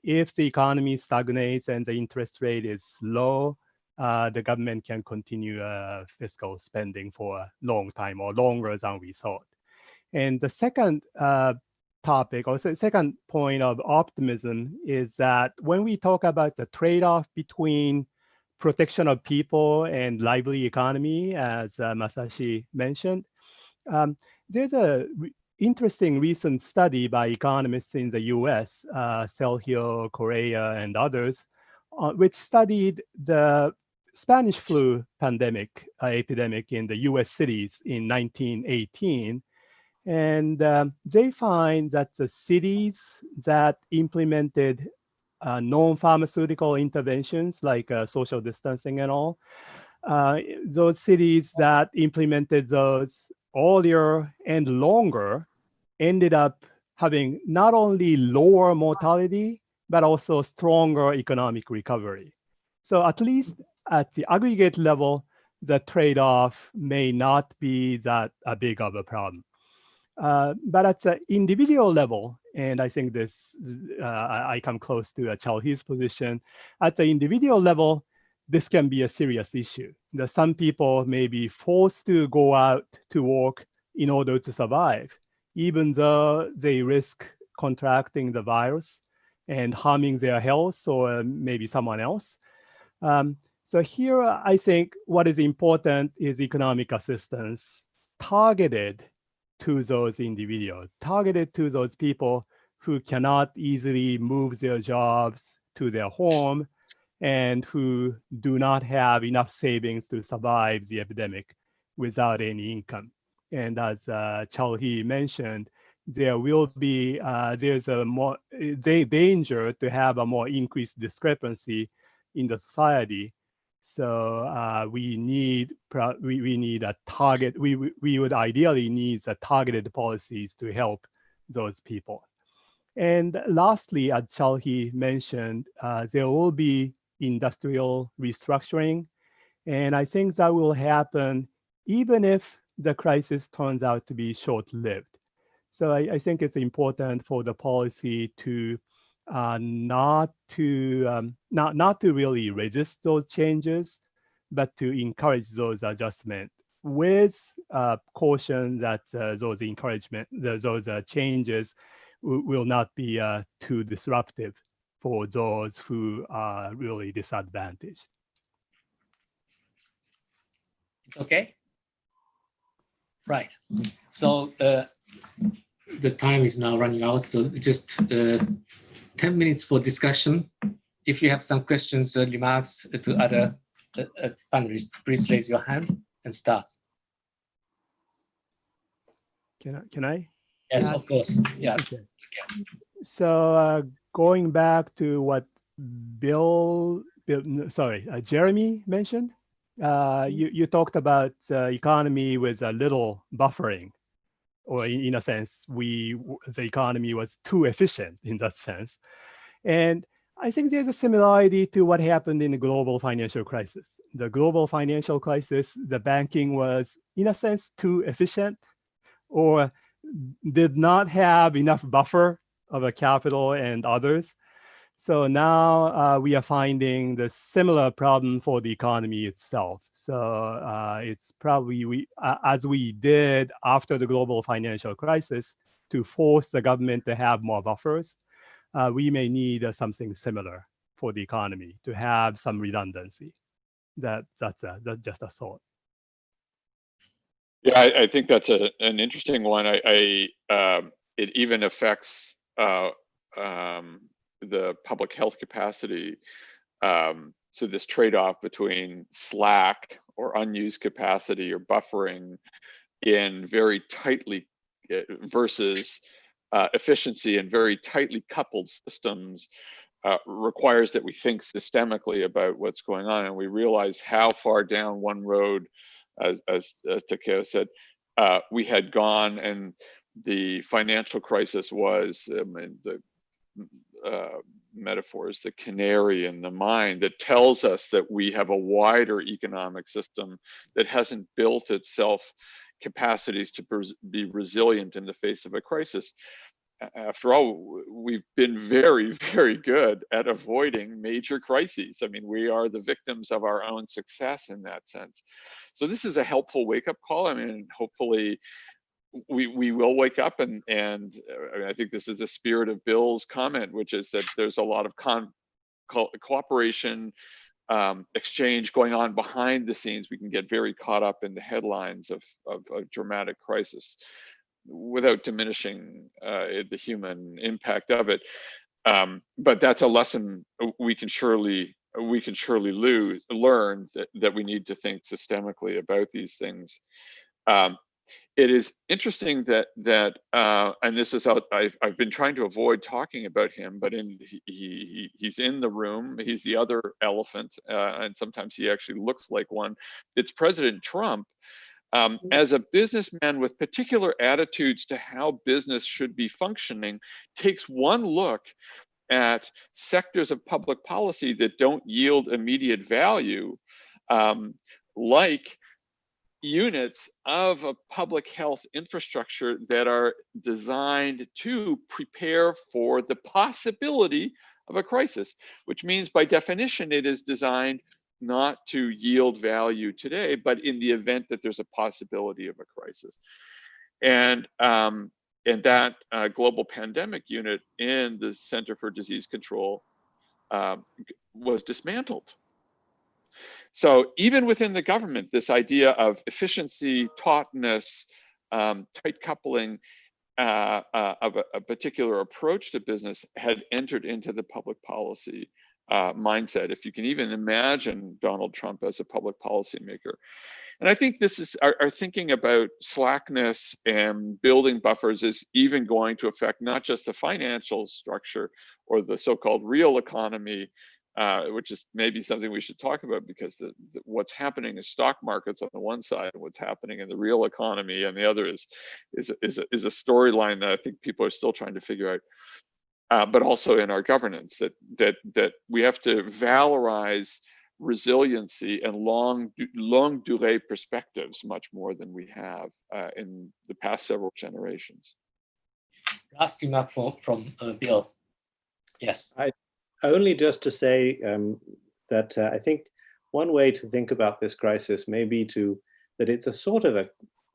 if the economy stagnates and the interest rate is low, the government can continue fiscal spending for a long time or longer than we thought. And the second topic, or second point of optimism, is that when we talk about the trade-off between protection of people and lively economy, as Masashi mentioned, there's a interesting recent study by economists in the US, Seoul, Korea, and others, which studied the Spanish flu epidemic in the US cities in 1918. And they find that the cities that implemented non-pharmaceutical interventions like social distancing and all, those cities that implemented those earlier and longer ended up having not only lower mortality, but also stronger economic recovery. So at least at the aggregate level, the trade-off may not be that big of a problem. But at the individual level, and I think this, I come close to Cheol-hee's position, at the individual level, this can be a serious issue. Some people may be forced to go out to work in order to survive, even though they risk contracting the virus and harming their health or maybe someone else. So here, I think what is important is economic assistance targeted to those individuals, targeted to those people who cannot easily move their jobs to their home and who do not have enough savings to survive the epidemic without any income. And as Cheol-hee mentioned, there will be, there's a more danger to have a more increased discrepancy in the society. So we need a target. We would ideally need the targeted policies to help those people. And lastly, as Chalhi mentioned, there will be industrial restructuring. And I think that will happen even if the crisis turns out to be short-lived. So I think it's important for the policy to not to really resist those changes, but to encourage those adjustments with caution that those changes will not be too disruptive for those who are really disadvantaged. Okay. Right. So the time is now running out. So just 10 minutes for discussion. If you have some questions or remarks to other panelists, please raise your hand and start. Can I? Yes, of course. Yeah. Okay. So going back to what Jeremy mentioned, you talked about economy with a little buffering, or in a sense, the economy was too efficient in that sense. And I think there's a similarity to what happened in the global financial crisis. The global financial crisis, the banking was, in a sense, too efficient, or did not have enough buffer of a capital and others. So now we are finding the similar problem for the economy itself. So it's probably, as we did after the global financial crisis, to force the government to have more buffers, we may need something similar for the economy to have some redundancy. That's just a thought. Yeah, I think that's an interesting one. It even affects the public health capacity. So this trade-off between slack or unused capacity or buffering in very tightly versus efficiency in very tightly coupled systems requires that we think systemically about what's going on, and we realize how far down one road, as Takeo said, we had gone, and the financial crisis was the metaphors, the canary in the mine that tells us that we have a wider economic system that hasn't built itself capacities to be resilient in the face of a crisis. After all, we've been very, very good at avoiding major crises. I mean, we are the victims of our own success in that sense. So this is a helpful wake-up call. I mean, hopefully we will wake up, and I think this is the spirit of Bill's comment, which is that there's a lot of cooperation, exchange going on behind the scenes. We can get very caught up in the headlines of a dramatic crisis without diminishing the human impact of it. But that's a lesson we can surely learn, that we need to think systemically about these things. It is interesting that and this is I've been trying to avoid talking about him, but he's in the room. He's the other elephant, and sometimes he actually looks like one. It's President Trump. As a businessman with particular attitudes to how business should be functioning, takes one look at sectors of public policy that don't yield immediate value, like units of a public health infrastructure that are designed to prepare for the possibility of a crisis, which means by definition it is designed not to yield value today, but in the event that there's a possibility of a crisis. And that global pandemic unit in the Center for Disease Control was dismantled. So even within the government, this idea of efficiency, tautness, tight coupling of a particular approach to business had entered into the public policy mindset, if you can even imagine Donald Trump as a public policy maker. And I think this is our thinking about slackness and building buffers is even going to affect not just the financial structure or the so-called real economy, which is maybe something we should talk about, because what's happening in stock markets on the one side and what's happening in the real economy on the other is a storyline that I think people are still trying to figure out. But also in our governance, that we have to valorize resiliency and longue durée perspectives much more than we have in the past several generations. Last remark from Bill. Yes. Only just to say that I think one way to think about this crisis may be that it's a sort of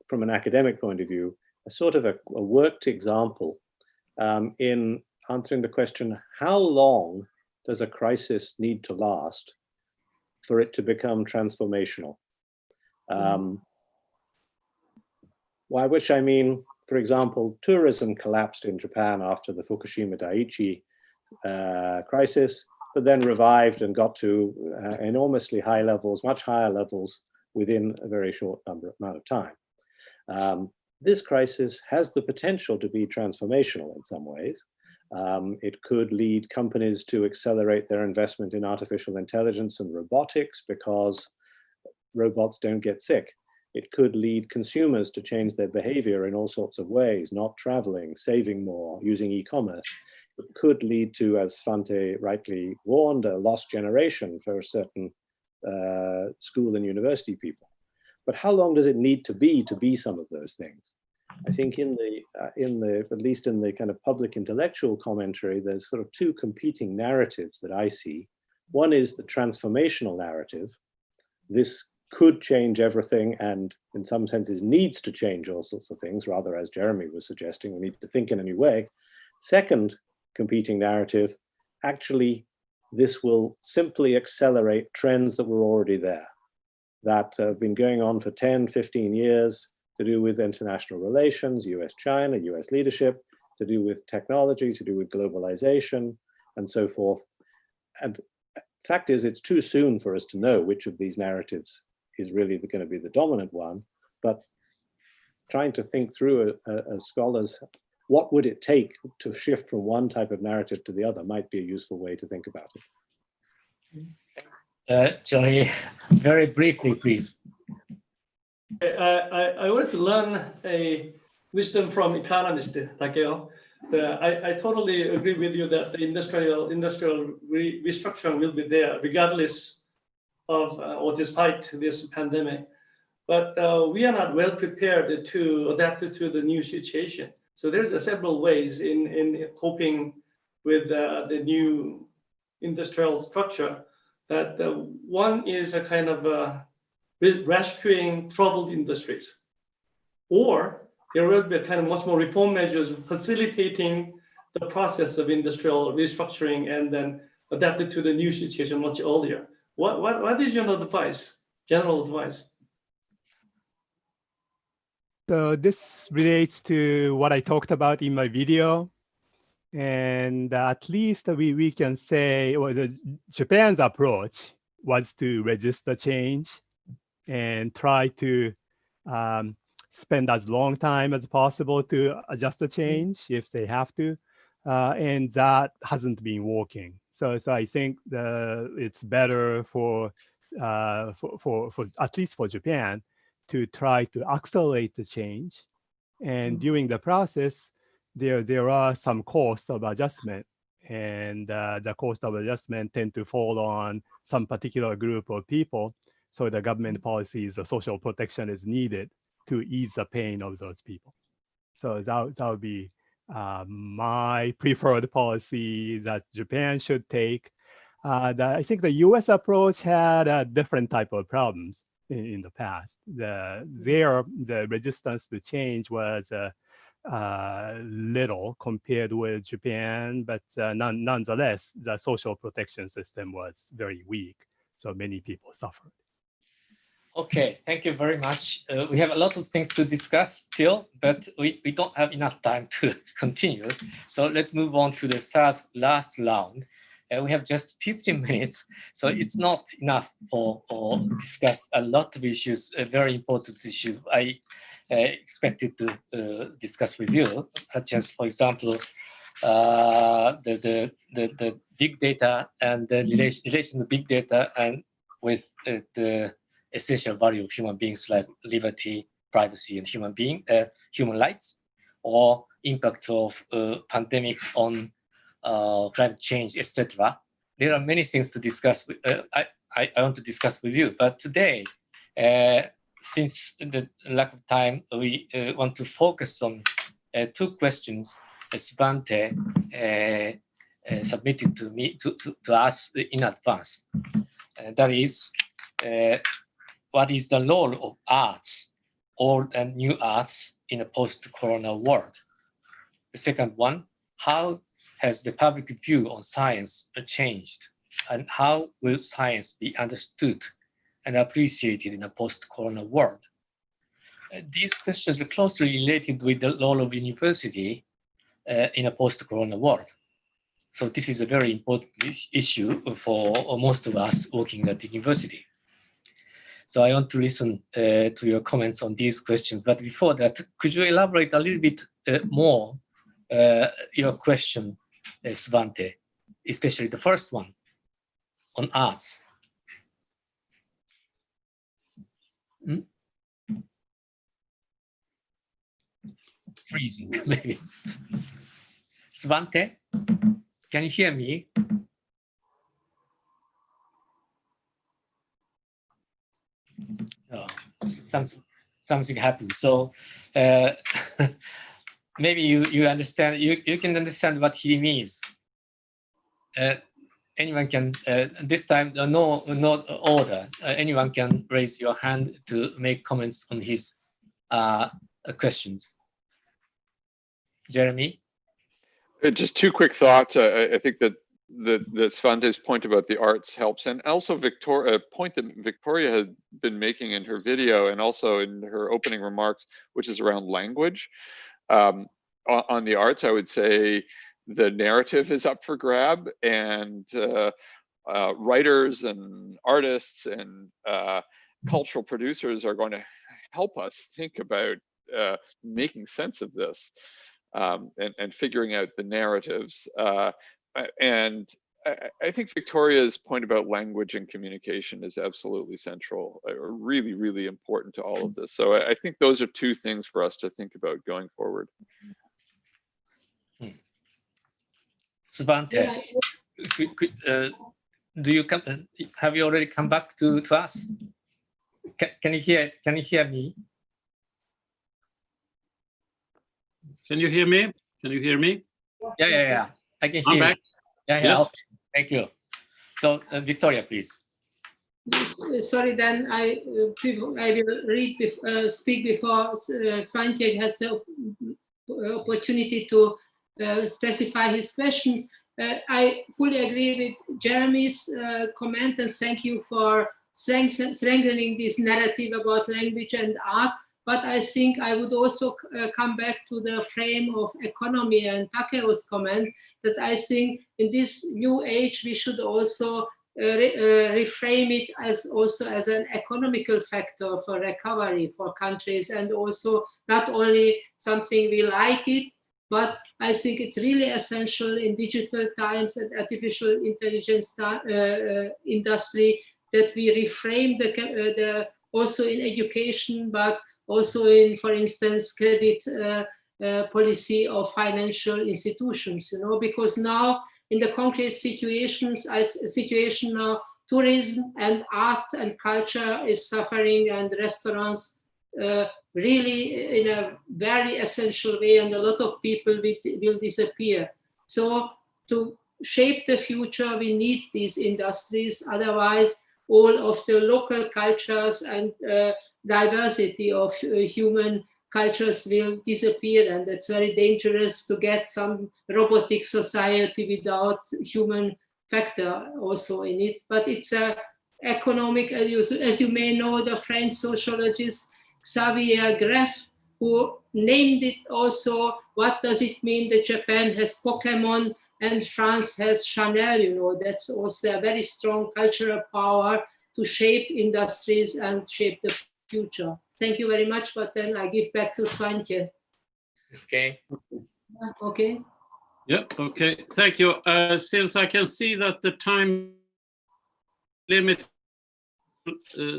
from an academic point of view, a sort of a worked example in answering the question, how long does a crisis need to last for it to become transformational? By which I mean, for example, tourism collapsed in Japan after the Fukushima Daiichi crisis, but then revived and got to enormously high levels, much higher levels within a very short amount of time. This crisis has the potential to be transformational in some ways. It could lead companies to accelerate their investment in artificial intelligence and robotics because robots don't get sick. It could lead consumers to change their behavior in all sorts of ways, not traveling, saving more, using e-commerce. It could lead to, as Svante rightly warned, a lost generation for certain school and university people. But how long does it need to be some of those things? I think at least in the kind of public intellectual commentary, there's sort of two competing narratives that I see. One is the transformational narrative. This could change everything and in some senses needs to change all sorts of things, rather as Jeremy was suggesting, we need to think in a new way. Second competing narrative, actually, this will simply accelerate trends that were already there, that have been going on for 10, 15 years, to do with international relations, US-China, US leadership, to do with technology, to do with globalization, and so forth. And the fact is, it's too soon for us to know which of these narratives is really going to be the dominant one, but trying to think through as scholars, what would it take to shift from one type of narrative to the other might be a useful way to think about it. Johnny, very briefly, please. I wanted to learn a wisdom from economist Takeo. I totally agree with you that the industrial restructuring will be there regardless of or despite this pandemic. But we are not well prepared to adapt to the new situation. So there's several ways in coping with the new industrial structure. That one is a kind of rescuing troubled industries, or there will be a kind of much more reform measures facilitating the process of industrial restructuring and then adapted to the new situation much earlier. What is your advice, general advice? So this relates to what I talked about in my video. And at least we can say, well, Japan's approach was to resist the change and try to spend as long time as possible to adjust the change if they have to. And that hasn't been working. So I think it's better for at least for Japan to try to accelerate the change. And during the process, there are some costs of adjustment, and the cost of adjustment tend to fall on some particular group of people. So the government policies, the social protection is needed to ease the pain of those people. So that would be my preferred policy that Japan should take. I think the US approach had a different type of problems in the past. The resistance to change was little compared with Japan, but nonetheless, the social protection system was very weak. So many people suffered. Okay, thank you very much. We have a lot of things to discuss still, but we don't have enough time to continue. So let's move on to the last round. We have just 15 minutes, so it's not enough for discuss a lot of issues, very important issues I expected to discuss with you, such as, for example, the big data and the relation of big data and with the essential value of human beings like liberty, privacy, and human rights, or impact of pandemic on climate change, etc. There are many things to discuss. I want to discuss with you, but today, since the lack of time, we want to focus on two questions Svante submitted to me to us in advance. That is, what is the role of arts, old and new arts, in a post-corona world? The second one, how has the public view on science changed, and how will science be understood and appreciated in a post-corona world? These questions are closely related with the role of university in a post-corona world. So this is a very important issue for most of us working at the university. So I want to listen to your comments on these questions. But before that, could you elaborate a little bit more your question, Svante, especially the first one on arts? Freezing, maybe. Svante, can you hear me? Oh, something happened. So maybe you understand. You can understand what he means. Anyone can. This time, no order. Anyone can raise your hand to make comments on his questions. Jeremy? Just two quick thoughts. I think that Svante's point about the arts helps, and also a point that Viktoria had been making in her video and also in her opening remarks, which is around language. On the arts, I would say the narrative is up for grab, and writers and artists and cultural producers are going to help us think about making sense of this. And figuring out the narratives. And I think Viktoria's point about language and communication is absolutely central, really, really important to all of this. So I think those are two things for us to think about going forward. Svante, have you already come back to us? Can you hear me? Can you hear me? Can you hear me? Yeah. I can hear you. Yeah. Yes. Okay. Thank you. So, Viktoria, please. Sorry, then I will speak before Svante has the opportunity to specify his questions. I fully agree with Jeremy's comment, and thank you for strengthening this narrative about language and art. But I think I would also come back to the frame of economy and Takeo's comment that I think in this new age, we should also reframe it as an economical factor for recovery for countries, and also not only something we like it, but I think it's really essential in digital times and artificial intelligence industry that we reframe the also in education, but also in, for instance, credit policy of financial institutions, because now in the concrete situation now, tourism and art and culture is suffering, and restaurants really in a very essential way, and a lot of people will disappear. So to shape the future, we need these industries, otherwise all of the local cultures and diversity of human cultures will disappear, and it's very dangerous to get some robotic society without human factor also in it. But it's a economic, as you may know, the French sociologist Xavier Greff, who named it also, what does it mean that Japan has Pokemon and France has Chanel? That's also a very strong cultural power to shape industries and shape the future. Thank you very much, but then I give back to Svante. Okay. Okay. Yep, okay, thank you. Since I can see that the time limit,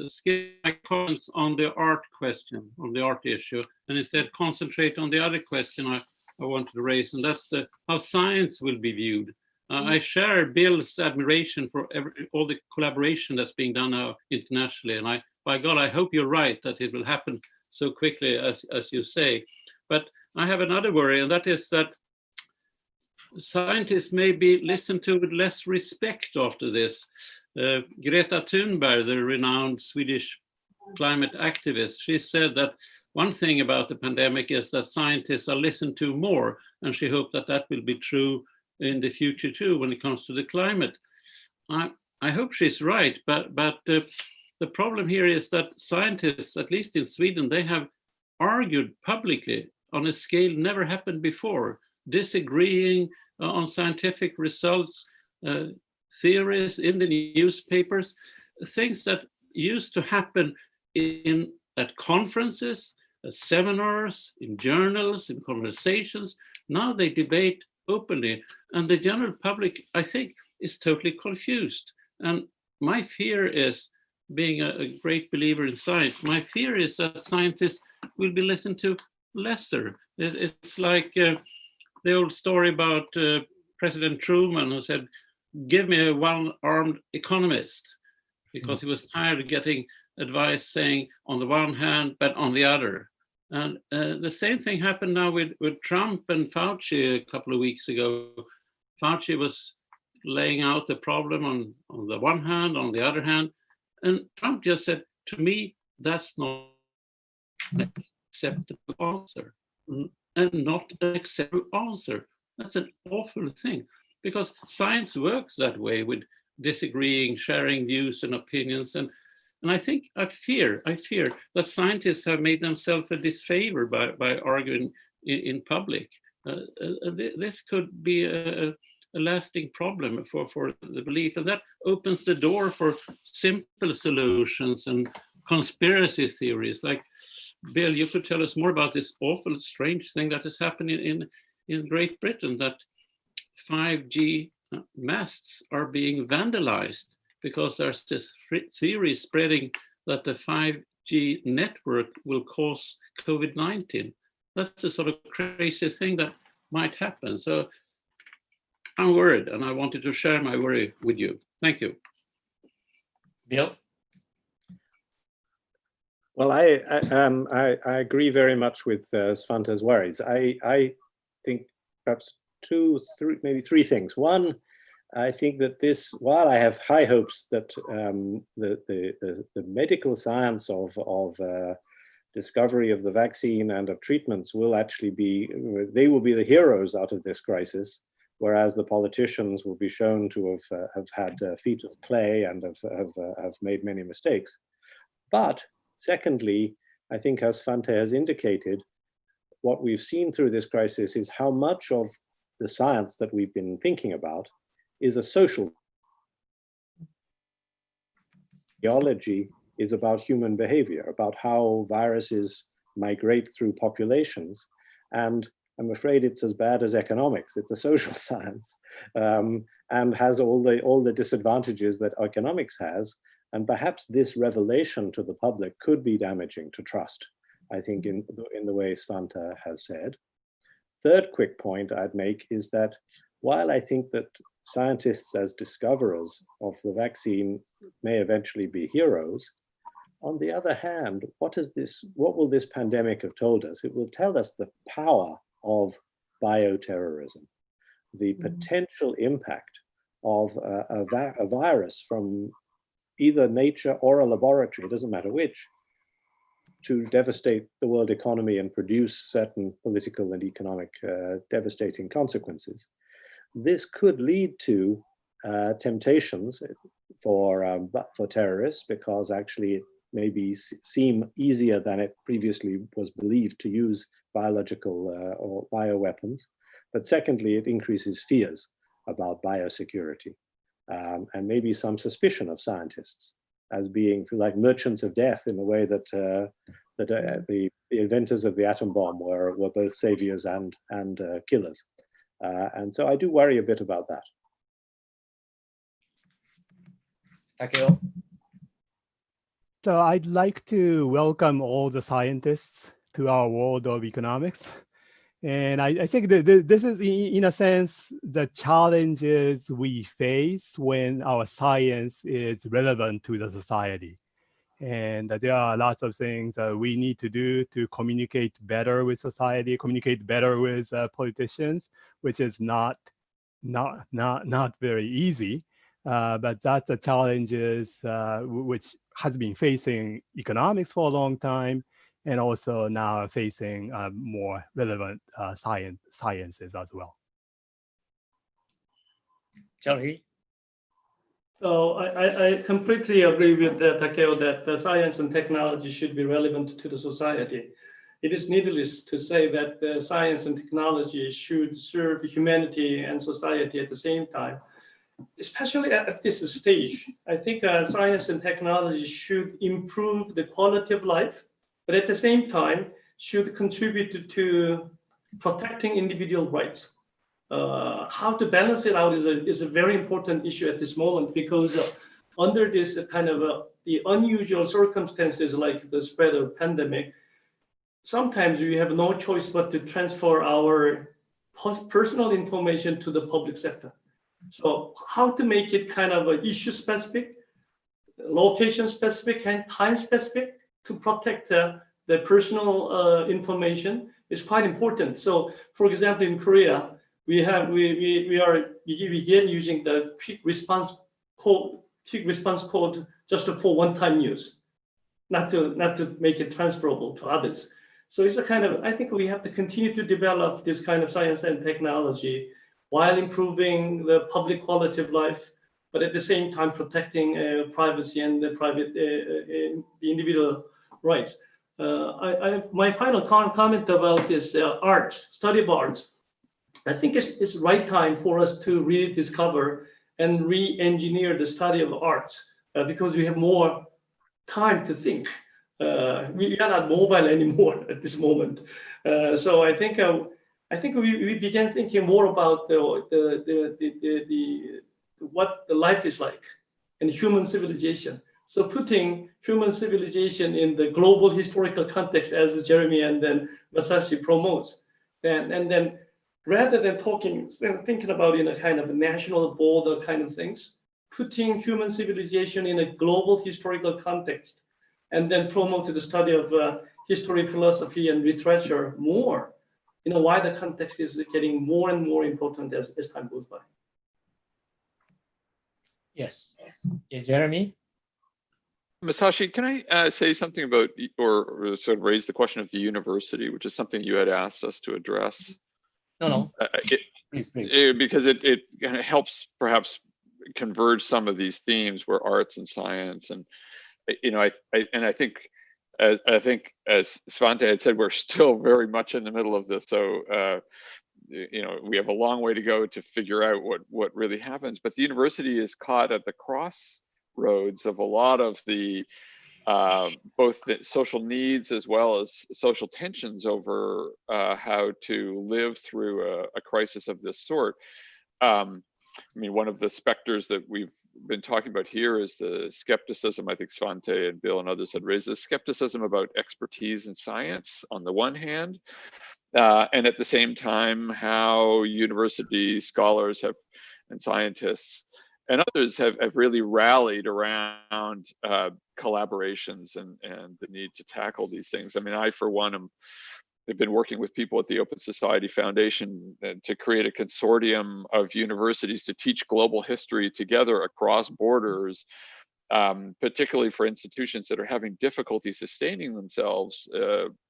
skip my comments on the art question, on the art issue, and instead concentrate on the other question I wanted to raise, and that's how science will be viewed. I share Bill's admiration for all the collaboration that's being done now internationally, and by God, I hope you're right that it will happen so quickly as you say. But I have another worry, and that is that scientists may be listened to with less respect after this. Greta Thunberg, the renowned Swedish climate activist, she said that one thing about the pandemic is that scientists are listened to more, and she hoped that that will be true in the future too when it comes to the climate. I hope she's right, but the problem here is that scientists, at least in Sweden, they have argued publicly on a scale never happened before, disagreeing on scientific results, theories in the newspapers, things that used to happen at conferences, seminars, in journals, in conversations. Now they debate openly, and the general public, I think, is totally confused. And my fear is, being a great believer in science, my fear is that scientists will be listened to lesser. It's like the old story about President Truman, who said, "Give me a one-armed economist," because he was tired of getting advice saying on the one hand, but on the other. And the same thing happened now with Trump and Fauci a couple of weeks ago. Fauci was laying out the problem on the one hand, on the other hand, and Trump just said, to me, that's not an acceptable answer. And not an acceptable answer. That's an awful thing, because science works that way, with disagreeing, sharing views and opinions. And I fear that scientists have made themselves a disfavor by arguing in public. This could be a lasting problem for the belief, and that opens the door for simple solutions and conspiracy theories. Like, Bill, you could tell us more about this awful, strange thing that is happening in Great Britain, that 5G masts are being vandalized because there's this theory spreading that the 5G network will cause COVID-19. That's a sort of crazy thing that might happen. So I'm worried, and I wanted to share my worry with you. Thank you. Bill? Well, I agree very much with Svante's worries. I think perhaps maybe three things. One, I think that while I have high hopes that the medical science of discovery of the vaccine and of treatments will actually they will be the heroes out of this crisis, whereas the politicians will be shown to have had feet of clay and have made many mistakes. But secondly, I think, as Svante has indicated, what we've seen through this crisis is how much of the science that we've been thinking about is a social. Biology is about human behavior, about how viruses migrate through populations. And I'm afraid it's as bad as economics. It's a social science, and has all the disadvantages that economics has. And perhaps this revelation to the public could be damaging to trust, I think, in the way Svante has said. Third quick point I'd make is that while I think that scientists as discoverers of the vaccine may eventually be heroes, on the other hand, what will this pandemic have told us? It will tell us the power of bioterrorism, the potential impact of a virus from either nature or a laboratory, it doesn't matter which, to devastate the world economy and produce certain political and economic devastating consequences. This could lead to temptations for terrorists, because actually it maybe seem easier than it previously was believed to use biological or bioweapons. But secondly, it increases fears about biosecurity, and maybe some suspicion of scientists as being like merchants of death, in the way that the inventors of the atom bomb were both saviors and killers. And so I do worry a bit about that. Takeo. So I'd like to welcome all the scientists to our world of economics. And I think that this is, in a sense, the challenges we face when our science is relevant to the society. And there are lots of things we need to do to communicate better with society, communicate better with politicians, which is not very easy. But that's the challenges which has been facing economics for a long time, and also now facing more relevant sciences as well. Jerry. So I completely agree with Takeo that the science and technology should be relevant to the society. It is needless to say that the science and technology should serve humanity and society at the same time. Especially at this stage, I think science and technology should improve the quality of life, but at the same time should contribute to protecting individual rights. How to balance it out is a very important issue at this moment, because under this kind of the unusual circumstances like the spread of pandemic, sometimes we have no choice but to transfer our personal information to the public sector. So how to make it kind of issue specific, location specific, and time specific to protect the personal information is quite important. So, for example, in Korea, we begin using the quick response code just for one-time use, not to make it transferable to others. So it's a kind of, I think we have to continue to develop this kind of science and technology while improving the public quality of life, but at the same time protecting privacy and the individual rights. My final comment about this arts, study of arts. I think it's the right time for us to rediscover and re-engineer the study of arts because we have more time to think. We are not mobile anymore at this moment. So I think we began thinking more about what the life is like and human civilization. So putting human civilization in the global historical context, as Jeremy and then Masashi promotes, and then rather than thinking about in a kind of a national border kind of things, putting human civilization in a global historical context, and then promote the study of history, philosophy, and literature more. You know, why the context is getting more and more important as time goes by. Yes. Yeah, Jeremy? Masashi, can I say something about, or sort of raise the question of the university, which is something you had asked us to address? No. Please. Because it kind of helps perhaps converge some of these themes where arts and science and, you know, I think as Svante had said, we're still very much in the middle of this. So, you know, we have a long way to go to figure out what really happens. But the university is caught at the crossroads of a lot of the both the social needs as well as social tensions over how to live through a crisis of this sort. I mean, one of the specters that we've been talking about here is the skepticism. I think Svante and Bill and others had raised the skepticism about expertise in science on the one hand, and at the same time, how university scholars and scientists and others have really rallied around collaborations and the need to tackle these things. I mean, I, for one, have been working with people at the Open Society Foundation to create a consortium of universities to teach global history together across borders, particularly for institutions that are having difficulty sustaining themselves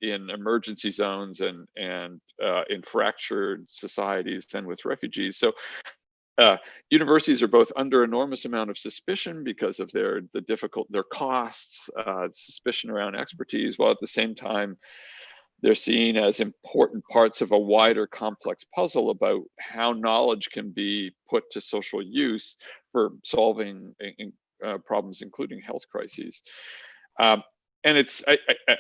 in emergency zones and in fractured societies and with refugees. So universities are both under enormous amount of suspicion because of their costs, suspicion around expertise, while at the same time they're seen as important parts of a wider complex puzzle about how knowledge can be put to social use for solving problems, including health crises. and it's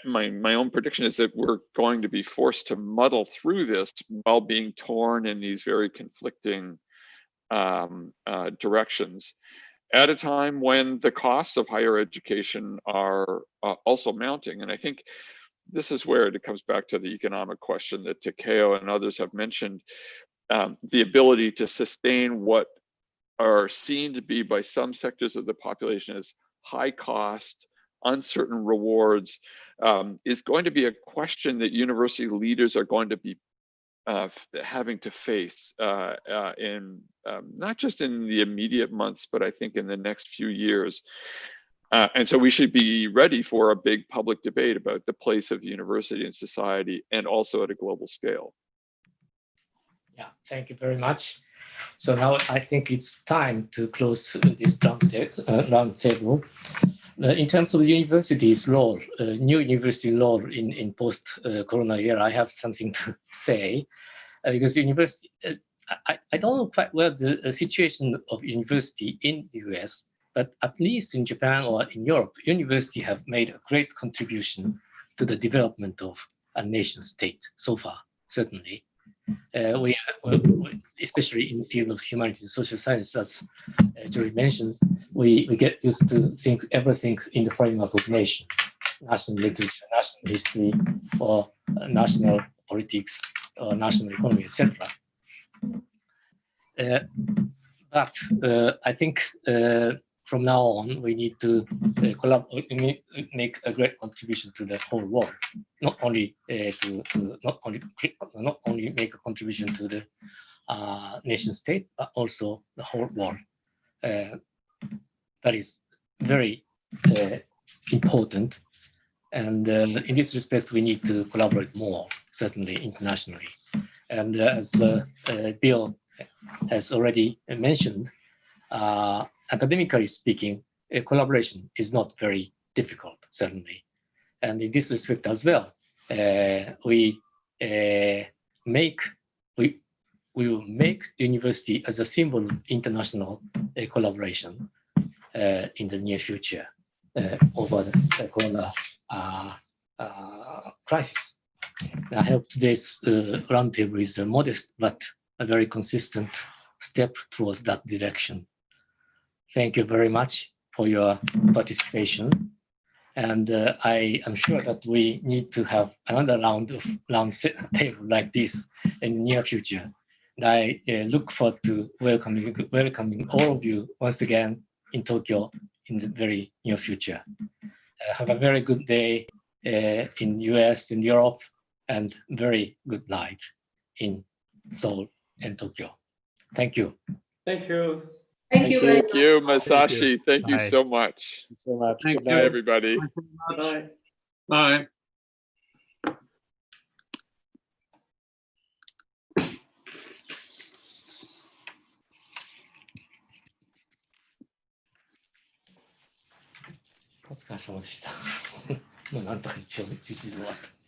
my own prediction is that we're going to be forced to muddle through this while being torn in these very conflicting directions at a time when the costs of higher education are also mounting. And I think this is where it comes back to the economic question that Takeo and others have mentioned, the ability to sustain what are seen to be by some sectors of the population as high cost, uncertain rewards, is going to be a question that university leaders are going to be having to face in not just in the immediate months, but I think in the next few years. And so we should be ready for a big public debate about the place of university in society and also at a global scale. Yeah, thank you very much. So now I think it's time to close this round table. In terms of university's role, new university law in post-corona era, I have something to say because university, I don't know quite well the situation of university in the US, but at least in Japan or in Europe, university have made a great contribution to the development of a nation state so far, certainly. We especially in the field of humanities and social science, as Jory mentions, we get used to think everything in the framework of nation, national literature, national history, or national politics, or national economy, etc. But I think from now on, we need to make a great contribution to the whole world, not only not only make a contribution to the nation state, but also the whole world. That is very important, and in this respect, we need to collaborate more, certainly internationally. And as Bill has already mentioned, academically speaking, collaboration is not very difficult, certainly. And in this respect as well, we will make the university as a symbol of international collaboration in the near future over the corona crisis. I hope today's roundtable is a modest but a very consistent step towards that direction. Thank you very much for your participation. And I am sure that we need to have another round table like this in the near future. And I look forward to welcoming all of you once again in Tokyo in the very near future. Have a very good day in US, in Europe, and very good night in Seoul and Tokyo. Thank you. Thank you. Thank you very much. Thank you, Masashi. Thank you Bye. so much. Thanks so much. Thank Good Bye, night. everybody. Bye. Bye.お疲れ様でした。もうなんとか一応11時で終わった。